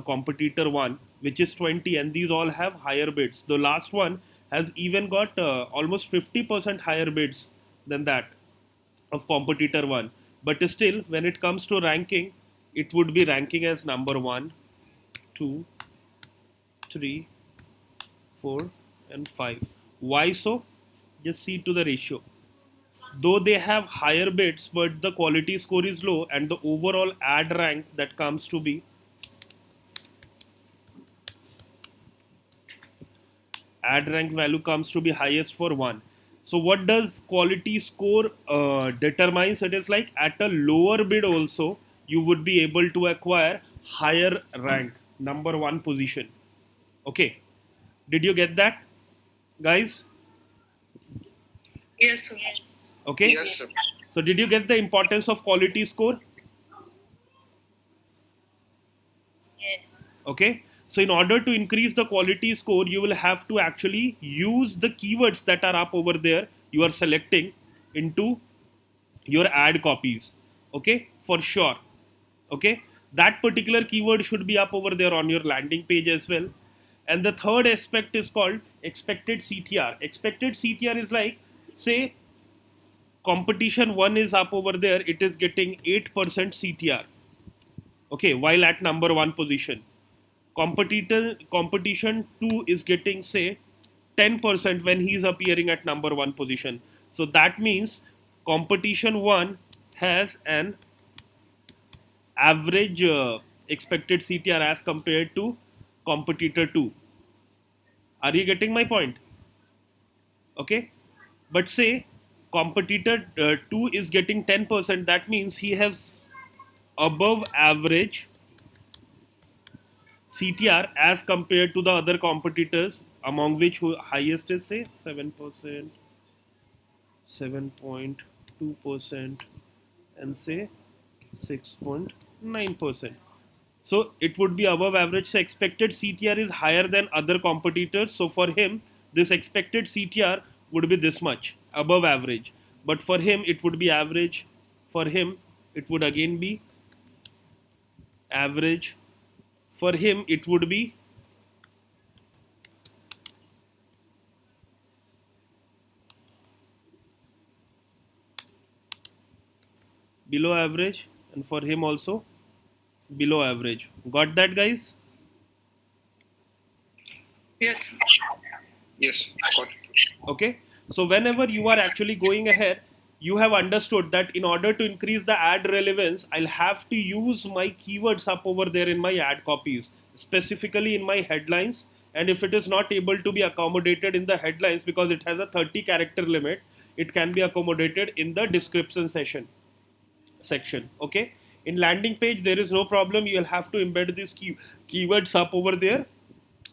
S1: competitor 1, which is 20, and these all have higher bids. The last one has even got almost 50% higher bids than that of competitor 1. But still, when it comes to ranking, it would be ranking as number 1, 2, 3, 4, and 5. Why so? Just see to the ratio. Though they have higher bids, but the quality score is low, and the overall ad rank that comes to be ad rank value comes to be highest for 1. So what does quality score determines? It is like at a lower bid also you would be able to acquire higher rank, number 1 position. Okay, did you get that, guys?
S2: Yes, sir.
S3: Yes.
S1: Okay.
S4: Yes, sir.
S1: So did you get the importance of quality score?
S3: Yes.
S1: Okay, so in order to increase the quality score, you will have to actually use the keywords that are up over there you are selecting into your ad copies. Okay, for sure. Okay, that particular keyword should be up over there on your landing page as well. And the third aspect is called expected CTR. Expected CTR is like, say competition 1 is up over there, it is getting 8% CTR. Okay, while at number 1 position, competition 2 is getting say 10% when he is appearing at number 1 position. So that means competition 1 has an average expected CTR as compared to competitor 2. Are you getting my point? Okay, but say competitor 2 is getting 10%, that means he has above average CTR as compared to the other competitors, among which highest is say 7%, 7.2%, and say 6.9%. So it would be above average. So expected CTR is higher than other competitors. So for him, this expected CTR would be this much above average. But for him, it would be average. For him, it would again be average. For him, it would be below average, and for him also below average. Got that, guys?
S2: Yes, sir.
S4: Yes, got it.
S1: Okay, so whenever you are actually going ahead, you have understood that in order to increase the ad relevance, I'll have to use my keywords up over there in my ad copies, specifically in my headlines and if it is not able to be accommodated in the headlines because it has a 30 character limit, it can be accommodated in the description section. Okay, in landing page there is no problem. You'll have to embed these keywords up over there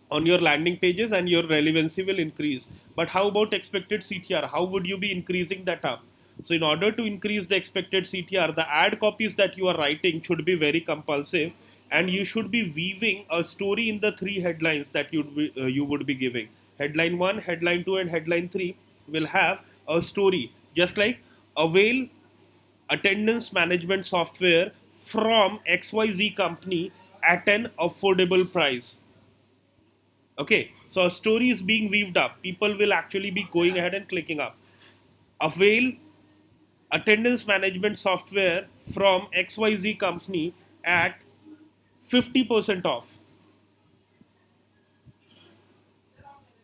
S1: on your landing pages and your relevancy will increase. But how about expected CTR? How would you be increasing that up? So in order to increase the expected CTR, the ad copies that you are writing should be very compulsive, and you should be weaving a story in the three headlines that you would be giving. Headline 1, headline 2 and headline 3 will have a story, just like avail attendance management software from XYZ company at an affordable price. Okay, so a story is being weaved up. People will actually be going ahead and clicking up. Avail attendance management software from XYZ company at 50% off.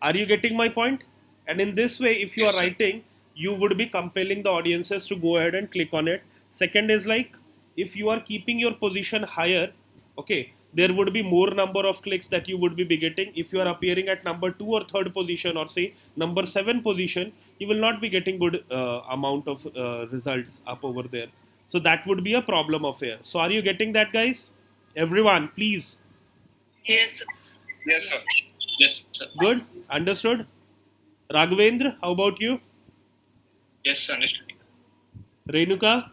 S1: Are you getting my point? And in this way, if you
S4: Yes,
S1: are
S4: sir.
S1: writing, you would be compelling the audiences to go ahead and click on it. Second is like, if you are keeping your position higher, okay, there would be more number of clicks that you would be getting. If you are appearing at number 2 or 3rd position, or say number 7 position, you will not be getting good amount of results up over there. So that would be a problem of here. So are you getting that, guys? Everyone, please.
S2: Yes, sir.
S4: Yes, sir.
S5: Yes, sir.
S1: Good? Understood? Raghavendra, how about you?
S5: Yes, understood.
S1: Renuka,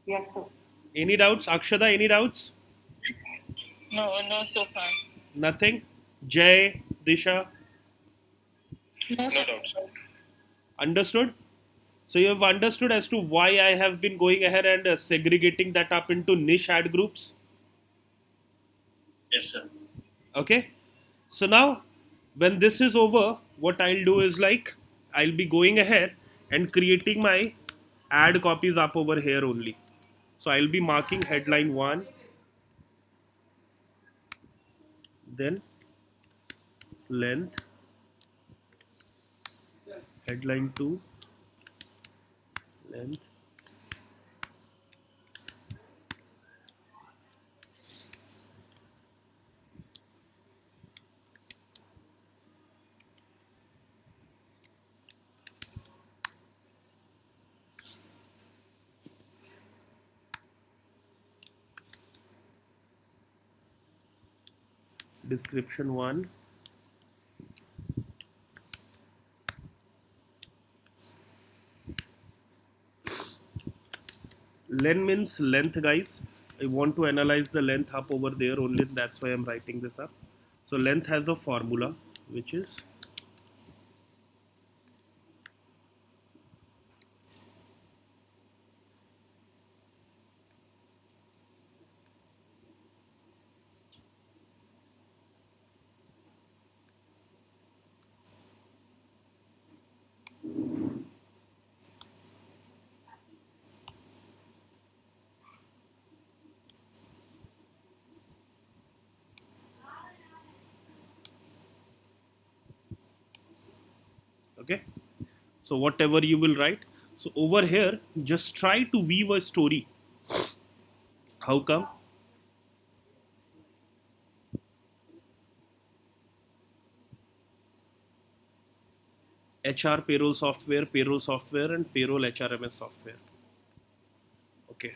S6: Yes, sir.
S1: any doubts? Akshada, any doubts?
S3: No, no, so far.
S1: Nothing? Jay, Disha,
S2: No,
S4: No
S2: sir.
S4: doubt, sir.
S1: understood? So you have understood as to why I have been going ahead and segregating that up into niche ad groups.
S5: Yes, sir.
S1: Okay. So now, when this is over, what I'll do is like, I'll be going ahead and creating my ad copies up over here only. So I'll be marking headline 1, then length, headline 2, length, description 1, len means length, guys. I want to analyze the length up over there only, that's why I'm writing this up. So length has a formula which is okay. So whatever you will write, so over here just try to weave a story. How come? HR payroll software and payroll HRMS software. Okay.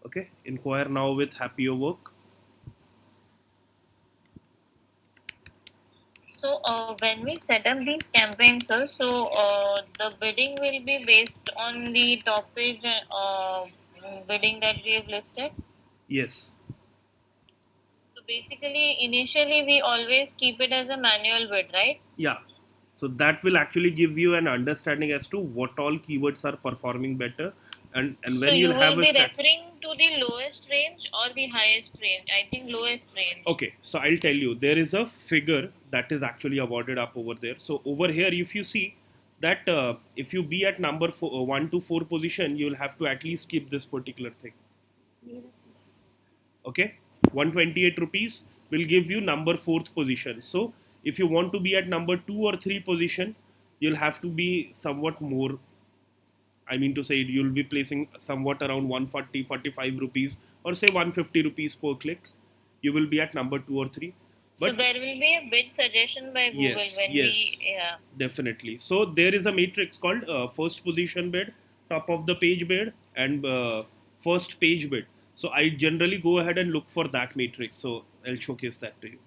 S1: Okay, inquire now with happier work.
S3: So when we set up these campaigns, sir, so the bidding will be based on the topic bidding that we have listed?
S1: Yes.
S3: So basically, initially we always keep it as a manual bid, right?
S1: Yeah. So that will actually give you an understanding as to what all keywords are performing better, and
S3: So
S1: when
S3: you
S1: you'll
S3: will
S1: have a
S3: be
S1: stat.
S3: referring to the lowest range or the highest range? I think lowest range.
S1: Okay, so I'll tell you, there is a figure that is actually awarded up over there. So over here, if you see that if you be at number 1 to 4 position, you'll have to at least keep this particular thing. Okay, 128 rupees will give you number 4th position. So if you want to be at number 2 or 3 position, you'll have to be somewhat more. I mean to say, you'll be placing somewhat around 140, 45 rupees, or say 150 rupees per click. You will be at number 2 or 3.
S3: So
S1: But
S3: there will be a bid suggestion by Google
S1: yes,
S3: when
S1: yes,
S3: yeah.
S1: definitely. So there is a matrix called first position bid, top of the page bid, and first page bid. So I generally go ahead and look for that matrix. So I'll showcase that to you.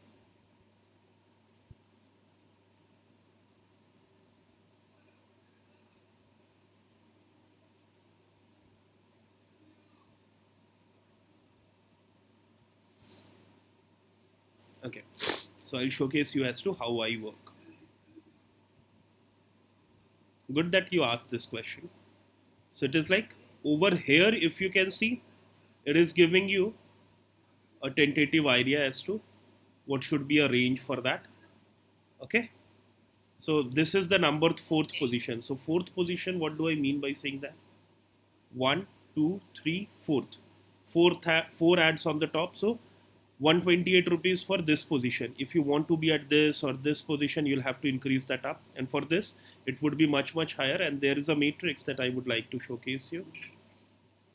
S1: Okay. So I'll showcase you as to how I work. Good that you asked this question. So it is like over here, if you can see, it is giving you a tentative idea as to what should be a range for that. Okay. So this is the number 4th position. So 4th position, what do I mean by saying that? One, two, three, fourth. Four ads on the top. So 128 rupees for this position. If you want to be at this or this position, you'll have to increase that up. And for this, it would be much higher. And there is a matrix that I would like to showcase you.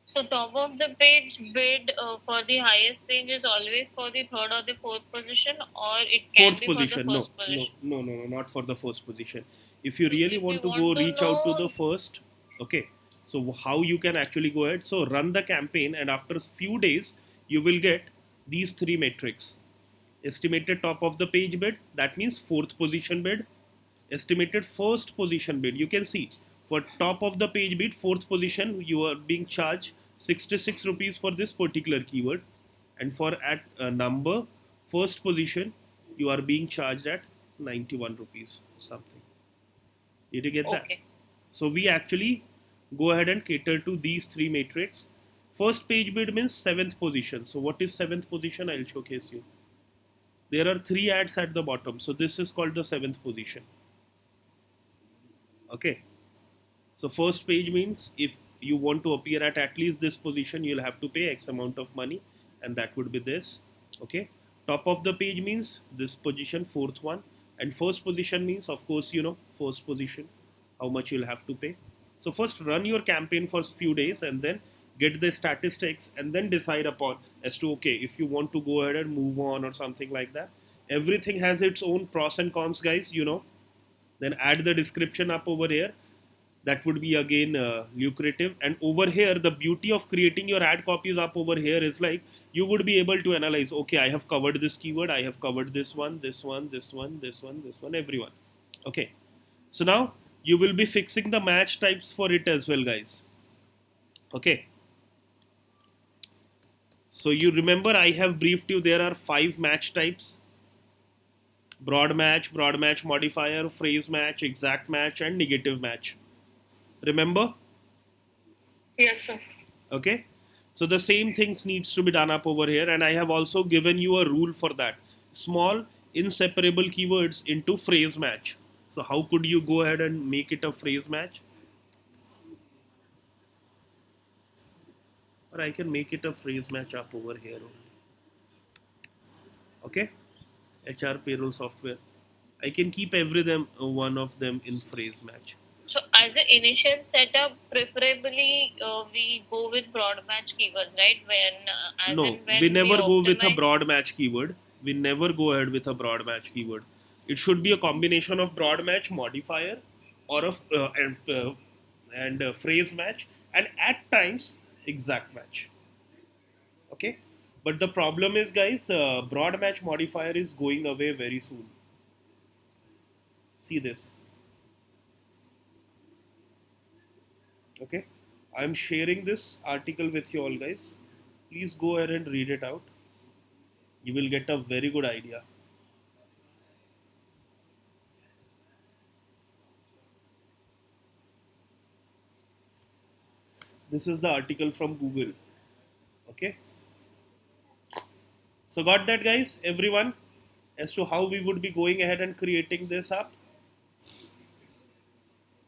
S3: So top of the page bid for the highest range is always for the third or the fourth position, or it can
S1: Fourth
S3: be for the
S1: position, no,
S3: first position.
S1: no, not for the first position. If you
S3: So
S1: really
S3: if we
S1: want to
S3: want
S1: go
S3: to
S1: reach out to
S3: know,
S1: the first, okay. So how you can actually go ahead? So run the campaign, and after a few days, you will get these three metrics: estimated top of the page bid, that means fourth position bid; estimated first position bid. You can see for top of the page bid, fourth position, you are being charged 66 rupees for this particular keyword, and for at number first position, you are being charged at 91 rupees something. Did you get that?
S3: okay.
S1: So we actually go ahead and cater to these three matrix. First page bid means 7th position. So what is 7th position? I'll showcase you. There are three ads at the bottom. So this is called the 7th position. Okay. So first page means if you want to appear at least this position, you'll have to pay X amount of money, and that would be this. Okay. Top of the page means this position, fourth one, and first position means, of course, first position, how much you'll have to pay. So first run your campaign for few days, and then get the statistics, and then decide upon as to, okay, if you want to go ahead and move on or something like that. Everything has its own pros and cons, guys. Then add the description up over here. That would be again lucrative. And over here, the beauty of creating your ad copies up over here is like you would be able to analyze, okay, I have covered this keyword, I have covered this one, this one, this one, this one, this one, everyone. Okay, so now you will be fixing the match types for it as well, guys. Okay, so you remember I have briefed you, there are 5 match types: broad match modifier, phrase match, exact match, and negative match. Remember?
S2: Yes, sir.
S1: Okay, so the same things needs to be done up over here, and I have also given you a rule for that: small inseparable keywords into phrase match. So how could you go ahead and make it a phrase match? Or I can make it a phrase match up over here only. Okay, HR payroll software, I can keep every them one of them in phrase match.
S3: So as an initial setup, preferably we go with broad match keywords, right? As
S1: No,
S3: and
S1: we
S3: when we
S1: never go with a
S3: optimize.
S1: broad match keyword. We never go ahead with a broad match keyword. It should be a combination of broad match modifier or and phrase match, and at times exact match. Okay, but the problem is, guys, broad match modifier is going away very soon. See this. Okay, I'm sharing this article with you all, guys. Please go ahead and read it out. You will get a very good idea. This is the article from Google. Okay. So got that, guys? Everyone, as to how we would be going ahead and creating this app.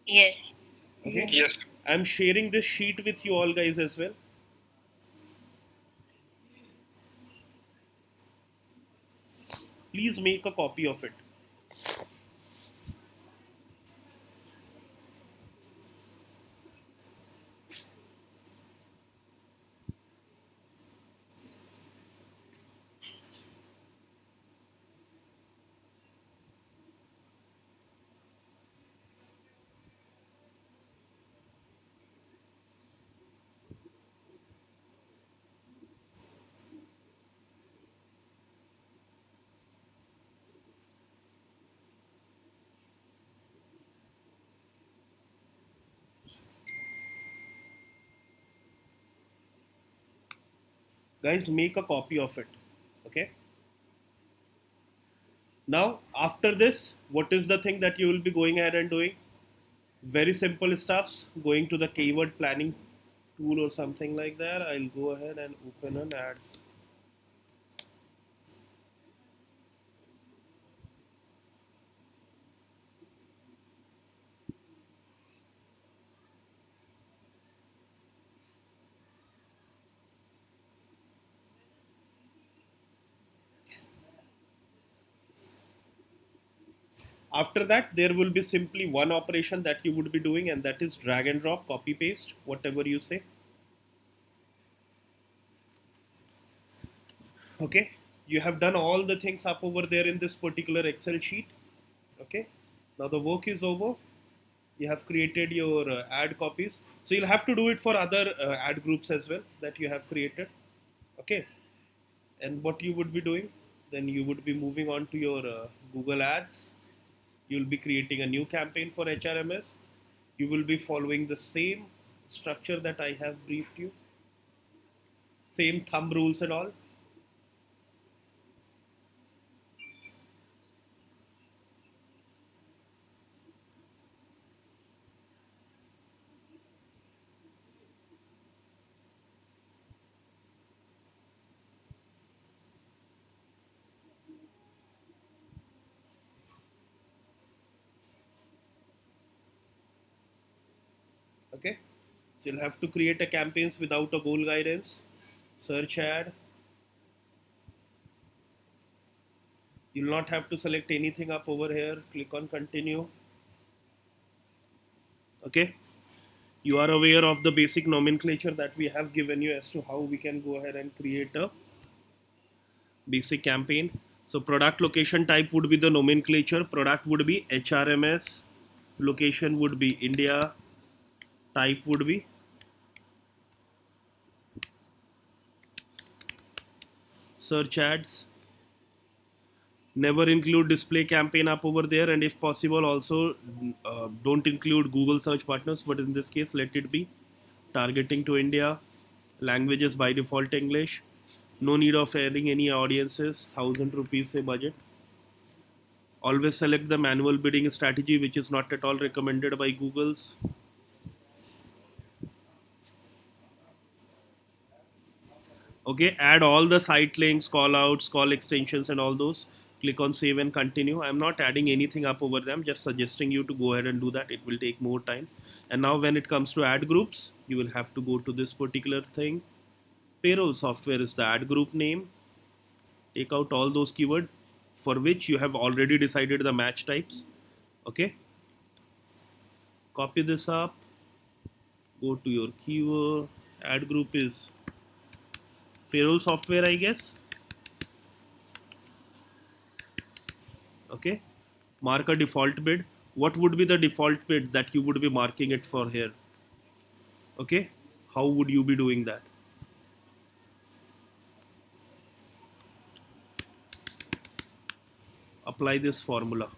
S3: Yes.
S1: Okay.
S4: Yes.
S1: I'm sharing this sheet with you all, guys, as well. Please make a copy of it. Guys, make a copy of it. Okay. Now, after this, what is the thing that you will be going ahead and doing? Very simple stuffs. Going to the keyword planning tool or something like that. I'll go ahead and open an ads. After that, there will be simply one operation that you would be doing, and that is drag and drop, copy paste, whatever you say. Okay, you have done all the things up over there in this particular Excel sheet. Okay, now the work is over. You have created your ad copies, so you'll have to do it for other ad groups as well that you have created. Okay, and what you would be doing, then you would be moving on to your Google Ads. You'll be creating a new campaign for HRMS. You will be following the same structure that I have briefed you, same thumb rules and all. Okay, so you'll have to create a campaigns without a goal guidance. Search ad. You'll not have to select anything up over here. Click on continue. Okay, you are aware of the basic nomenclature that we have given you as to how we can go ahead and create a basic campaign. So product location type would be the nomenclature. Product would be HRMS. Location would be India. Type would be search ads. Never include display campaign up over there, and if possible also don't include Google search partners, but in this case let it be targeting to India. Languages by default English. No need of adding any audiences. 1000 rupees say budget. Always select the manual bidding strategy, which is not at all recommended by Google's. Okay, add all the site links, call outs, call extensions, and all those. Click on save and continue. I'm not adding anything up over them, just suggesting you to go ahead and do that. It will take more time. And now when it comes to ad groups, you will have to go to this particular thing. Payroll software is the ad group name. Take out all those keywords for which you have already decided the match types. Okay, copy this up, go to your keyword. Ad group is payroll software, I guess. Okay, mark a default bid. What would be the default bid that you would be marking it for here? Okay, how would you be doing that? Apply this formula.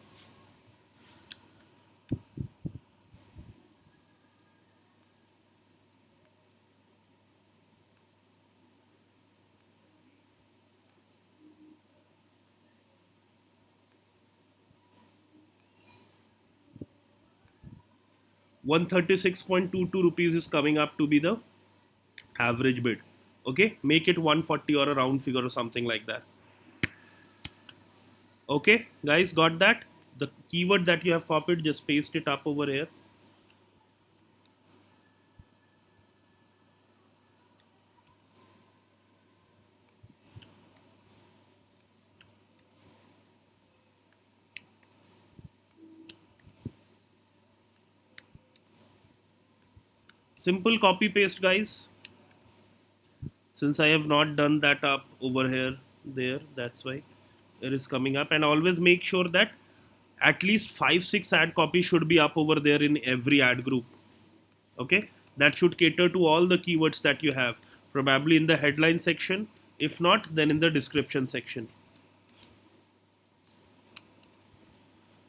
S1: 136.22 rupees is coming up to be the average bid. Okay, make it 140 or a round figure or something like that. Okay, guys, got that? The keyword that you have copied, just paste it up over here. Simple copy paste, guys. Since I have not done that up over here, there, that's why it is coming up. And always make sure that at least 5-6 ad copies should be up over there in every ad group. Okay, that should cater to all the keywords that you have, probably in the headline section. If not, then in the description section.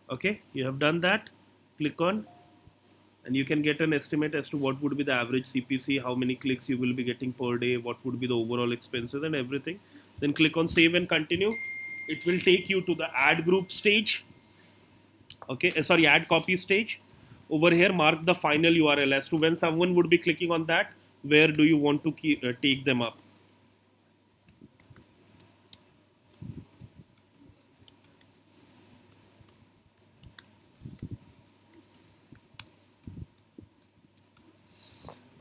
S1: Okay, you have done that. Click on, and you can get an estimate as to what would be the average CPC, how many clicks you will be getting per day, what would be the overall expenses and everything. Then click on save and continue. It will take you to the ad group stage. Okay, sorry, ad copy stage. Over here, mark the final URL as to when someone would be clicking on that, where do you want to take them up.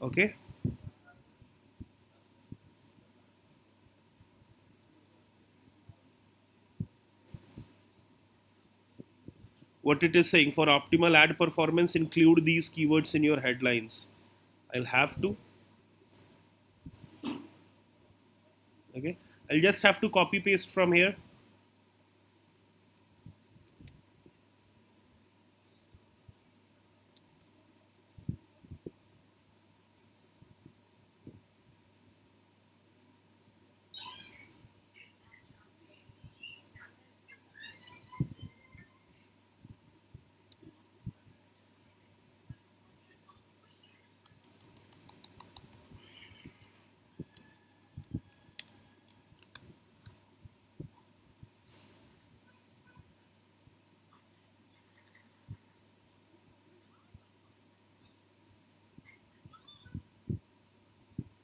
S1: Okay, what it is saying, for optimal ad performance, include these keywords in your headlines. I'll have to. Okay, I'll just have to copy paste from here.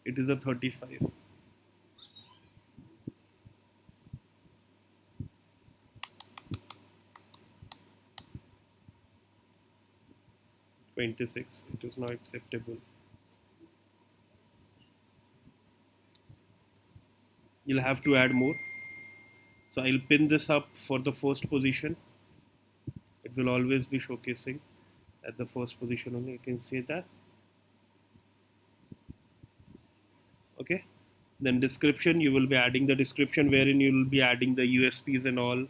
S1: It is a 35. $26. It is not acceptable. You'll have to add more. So I'll pin this up for the first position. It will always be showcasing at the first position only. You can see that. Okay. Then description, you will be adding the description wherein you will be adding the USPs and all.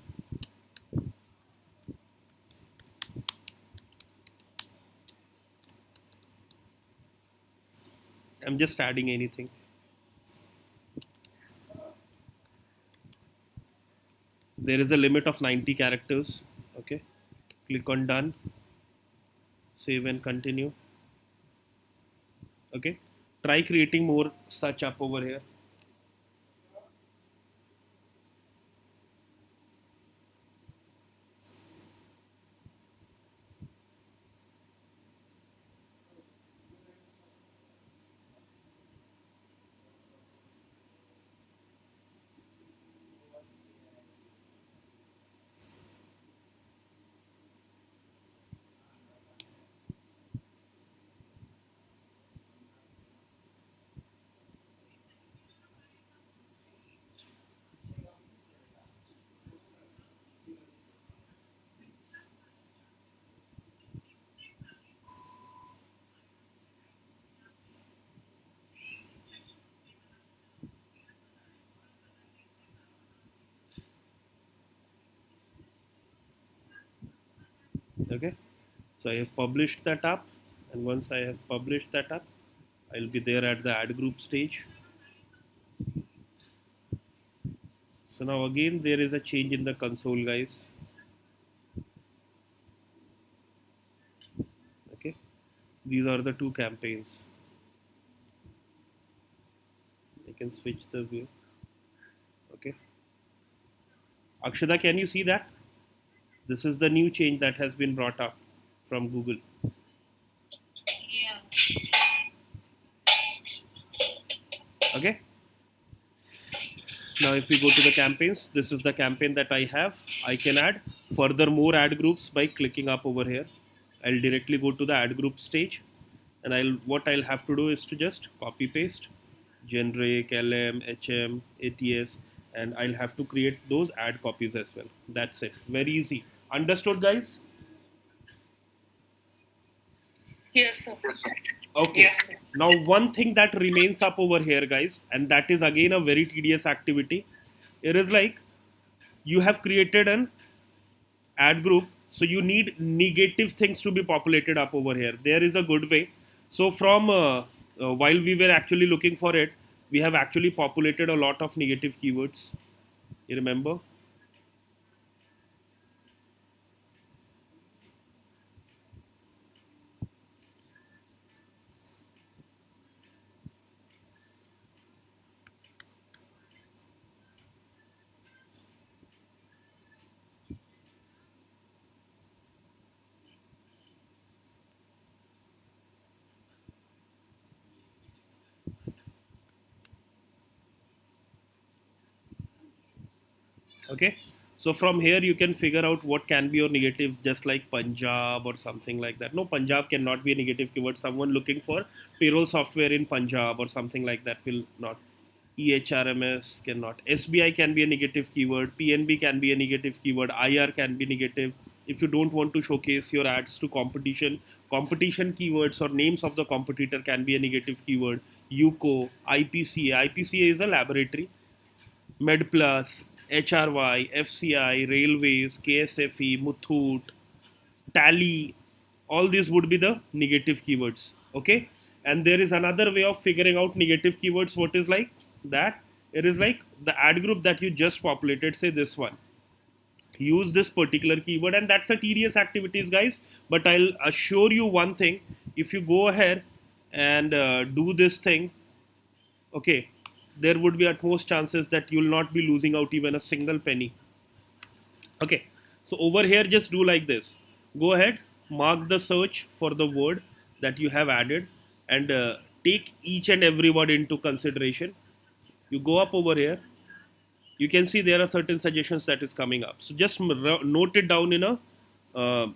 S1: I'm just adding anything. There is a limit of 90 characters. Okay, click on done, save and continue. Okay, try creating more such up over here. Okay, so I have published that up, and once I have published that up, I'll be there at the ad group stage. So now again there is a change in the console, guys. Okay, these are the two campaigns. I can switch the view. Okay, Akshada, can you see that? This is the new change that has been brought up from Google. Okay. Now if we go to the campaigns, this is the campaign that I have. I can add further more ad groups by clicking up over here. I'll directly go to the ad group stage, and I'll have to do is to just copy paste generic, LM, HM, ATS, and I'll have to create those ad copies as well. That's it. Very easy. Understood, guys?
S2: Yes, sir.
S4: Yes, sir.
S1: Okay.
S2: Yeah.
S1: Now, one thing that remains up over here, guys, and that is again a very tedious activity. It is like you have created an ad group, so you need negative things to be populated up over here. There is a good way. So, from while we were actually looking for it, we have actually populated a lot of negative keywords. You remember? Okay. So from here you can figure out what can be your negative, just like Punjab or something like that. No, Punjab cannot be a negative keyword. Someone looking for payroll software in Punjab or something like that will not. EHRMS cannot. SBI can be a negative keyword. PNB can be a negative keyword. IR can be negative. If you don't want to showcase your ads to competition keywords or names of the competitor can be a negative keyword. UCO, IPCA. IPCA is a laboratory. MedPlus, HRY, FCI, Railways, KSFE, Muthoot, Tally, all these would be the negative keywords. Okay, and there is another way of figuring out negative keywords. What is like that? It is like the ad group that you just populated, say this one. Use this particular keyword, and that's a tedious activities, guys. But I'll assure you one thing: if you go ahead and do this thing, okay, there would be at most chances that you'll not be losing out even a single penny. Okay, so over here just do like this. Go ahead, mark the search for the word that you have added, and take each and every word into consideration. You go up over here, you can see there are certain suggestions that is coming up, so just note it down in a uh,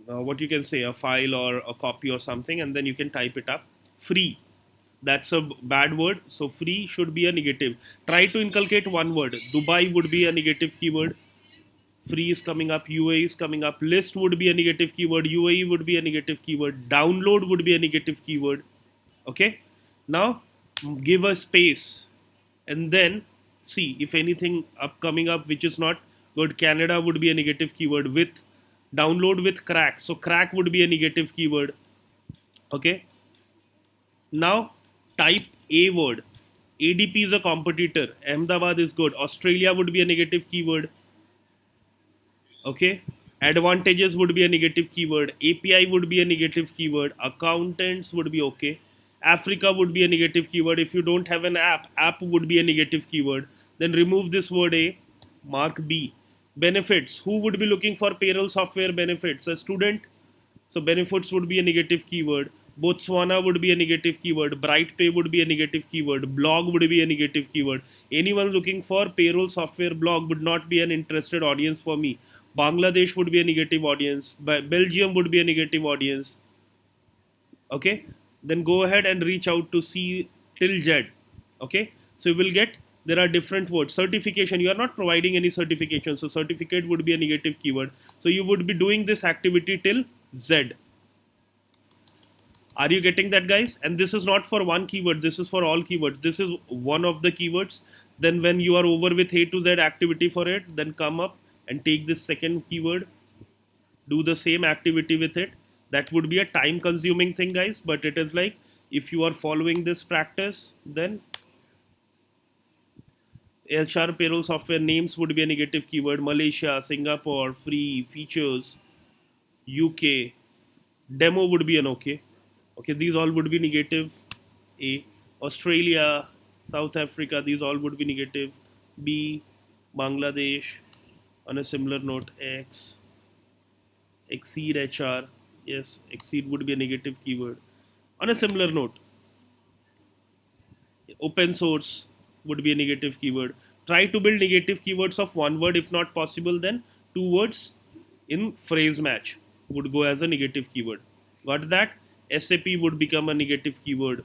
S1: what you can say, a file or a copy or something, and then you can type it up. Free, that's a bad word, so free should be a negative. Try to inculcate one word. Dubai would be a negative keyword. Free is coming up. UAE is coming up. List would be a negative keyword. UAE would be a negative keyword. Download would be a negative keyword. Okay, now give a space and then see if anything coming up which is not good. Canada would be a negative keyword. With download with crack, so crack would be a negative keyword. Okay, now type a word. ADP is a competitor. Ahmedabad is good. Australia would be a negative keyword. Okay, advantages would be a negative keyword. API would be a negative keyword. Accountants would be okay. Africa would be a negative keyword. If you don't have an app would be a negative keyword. Then remove this word A, mark B. Benefits, who would be looking for payroll software benefits? A student, so benefits would be a negative keyword. Botswana would be a negative keyword. BrightPay would be a negative keyword. Blog would be a negative keyword. Anyone looking for payroll software blog would not be an interested audience for me. Bangladesh would be a negative audience. Belgium would be a negative audience. Okay, then go ahead and reach out to C till Z. Okay, so you will get, there are different words. Certification, you are not providing any certification, so certificate would be a negative keyword. So you would be doing this activity till Z. Are you getting that, guys? And this is not for one keyword, this is for all keywords. This is one of the keywords. Then when you are over with A to Z activity for it, then come up and take this second keyword, do the same activity with it. That would be a time consuming thing, guys, but it is like, if you are following this practice, then HR payroll software names would be a negative keyword. Malaysia, Singapore, free, features, UK, demo would be an okay. Okay, these all would be negative. A. Australia, South Africa, these all would be negative. B. Bangladesh, on a similar note. X. Exceed HR, yes, exceed would be a negative keyword. On a similar note, Open source would be a negative keyword. Try to build negative keywords of one word. If not possible, then two words in phrase match would go as a negative keyword. Got that? SAP would become a negative keyword.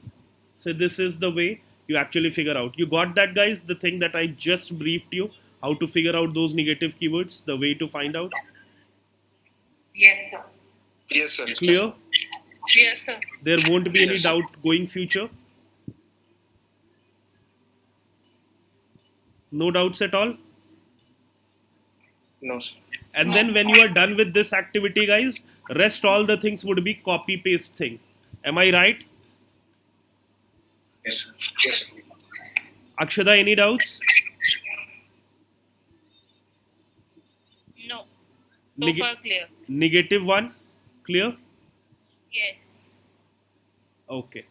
S1: So this is the way you actually figure out. You got that, guys? The thing that I just briefed you, how to figure out those negative keywords, the way to find out.
S2: Yes, sir.
S4: Yes, sir.
S1: Clear?
S2: Yes, sir.
S1: There won't be any
S4: Yes.
S1: doubt going future. No doubts at all.
S4: No, sir.
S1: And then when you are done with this activity, guys, rest all the things would be copy paste thing. Am I right?
S5: Yes, sir.
S4: Yes, sir.
S1: Akshada, any doubts?
S3: No. So
S1: Neg-
S3: far clear.
S1: Negative one, clear?
S3: Yes.
S1: Okay,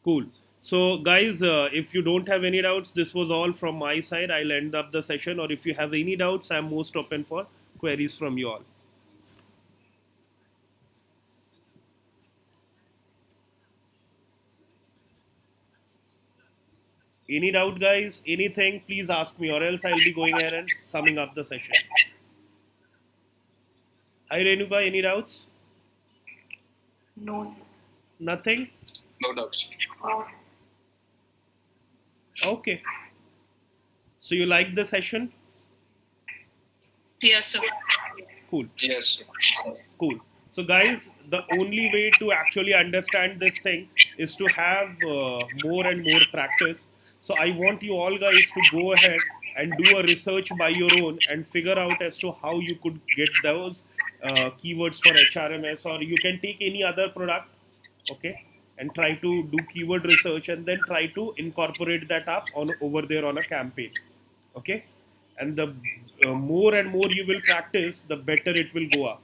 S1: cool. So, guys, if you don't have any doubts, this was all from my side. I'll end up the session, or if you have any doubts, I'm most open for queries from you all. Any doubt, guys? Anything, please ask me, or else I'll be going ahead and summing up the session. Hi, Renuka, any doubts?
S2: No, sir.
S1: Nothing?
S4: No doubts.
S2: No, sir.
S1: Okay. So, you like the session?
S2: Yes, sir.
S1: Cool.
S4: Yes, sir.
S1: Cool. So, guys, the only way to actually understand this thing is to have more and more practice. So, I want you all guys to go ahead and do a research by your own and figure out as to how you could get those keywords for HRMS, or you can take any other product, okay, and try to do keyword research and then try to incorporate that up on over there on a campaign, okay. And the more and more you will practice, the better it will go up.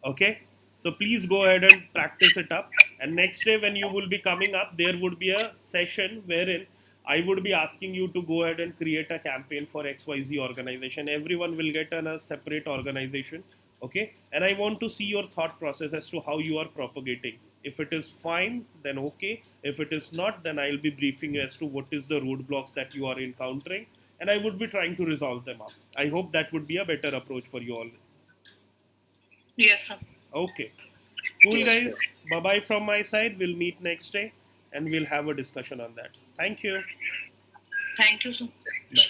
S1: Okay, so please go ahead and practice it up, and next day when you will be coming up, there would be a session wherein I would be asking you to go ahead and create a campaign for XYZ organization. Everyone will get a separate organization, okay, and I want to see your thought process as to how you are propagating. If it is fine, then okay. If it is not, then I'll be briefing you as to what is the roadblocks that you are encountering, and I would be trying to resolve them up. I hope that would be a better approach for you all.
S2: Yes, sir.
S1: Okay. Cool,
S4: Yes,
S1: guys.
S4: sir.
S1: Bye bye from my side. We'll meet next day and we'll have a discussion on that. Thank you.
S2: Thank you, sir.
S1: Bye.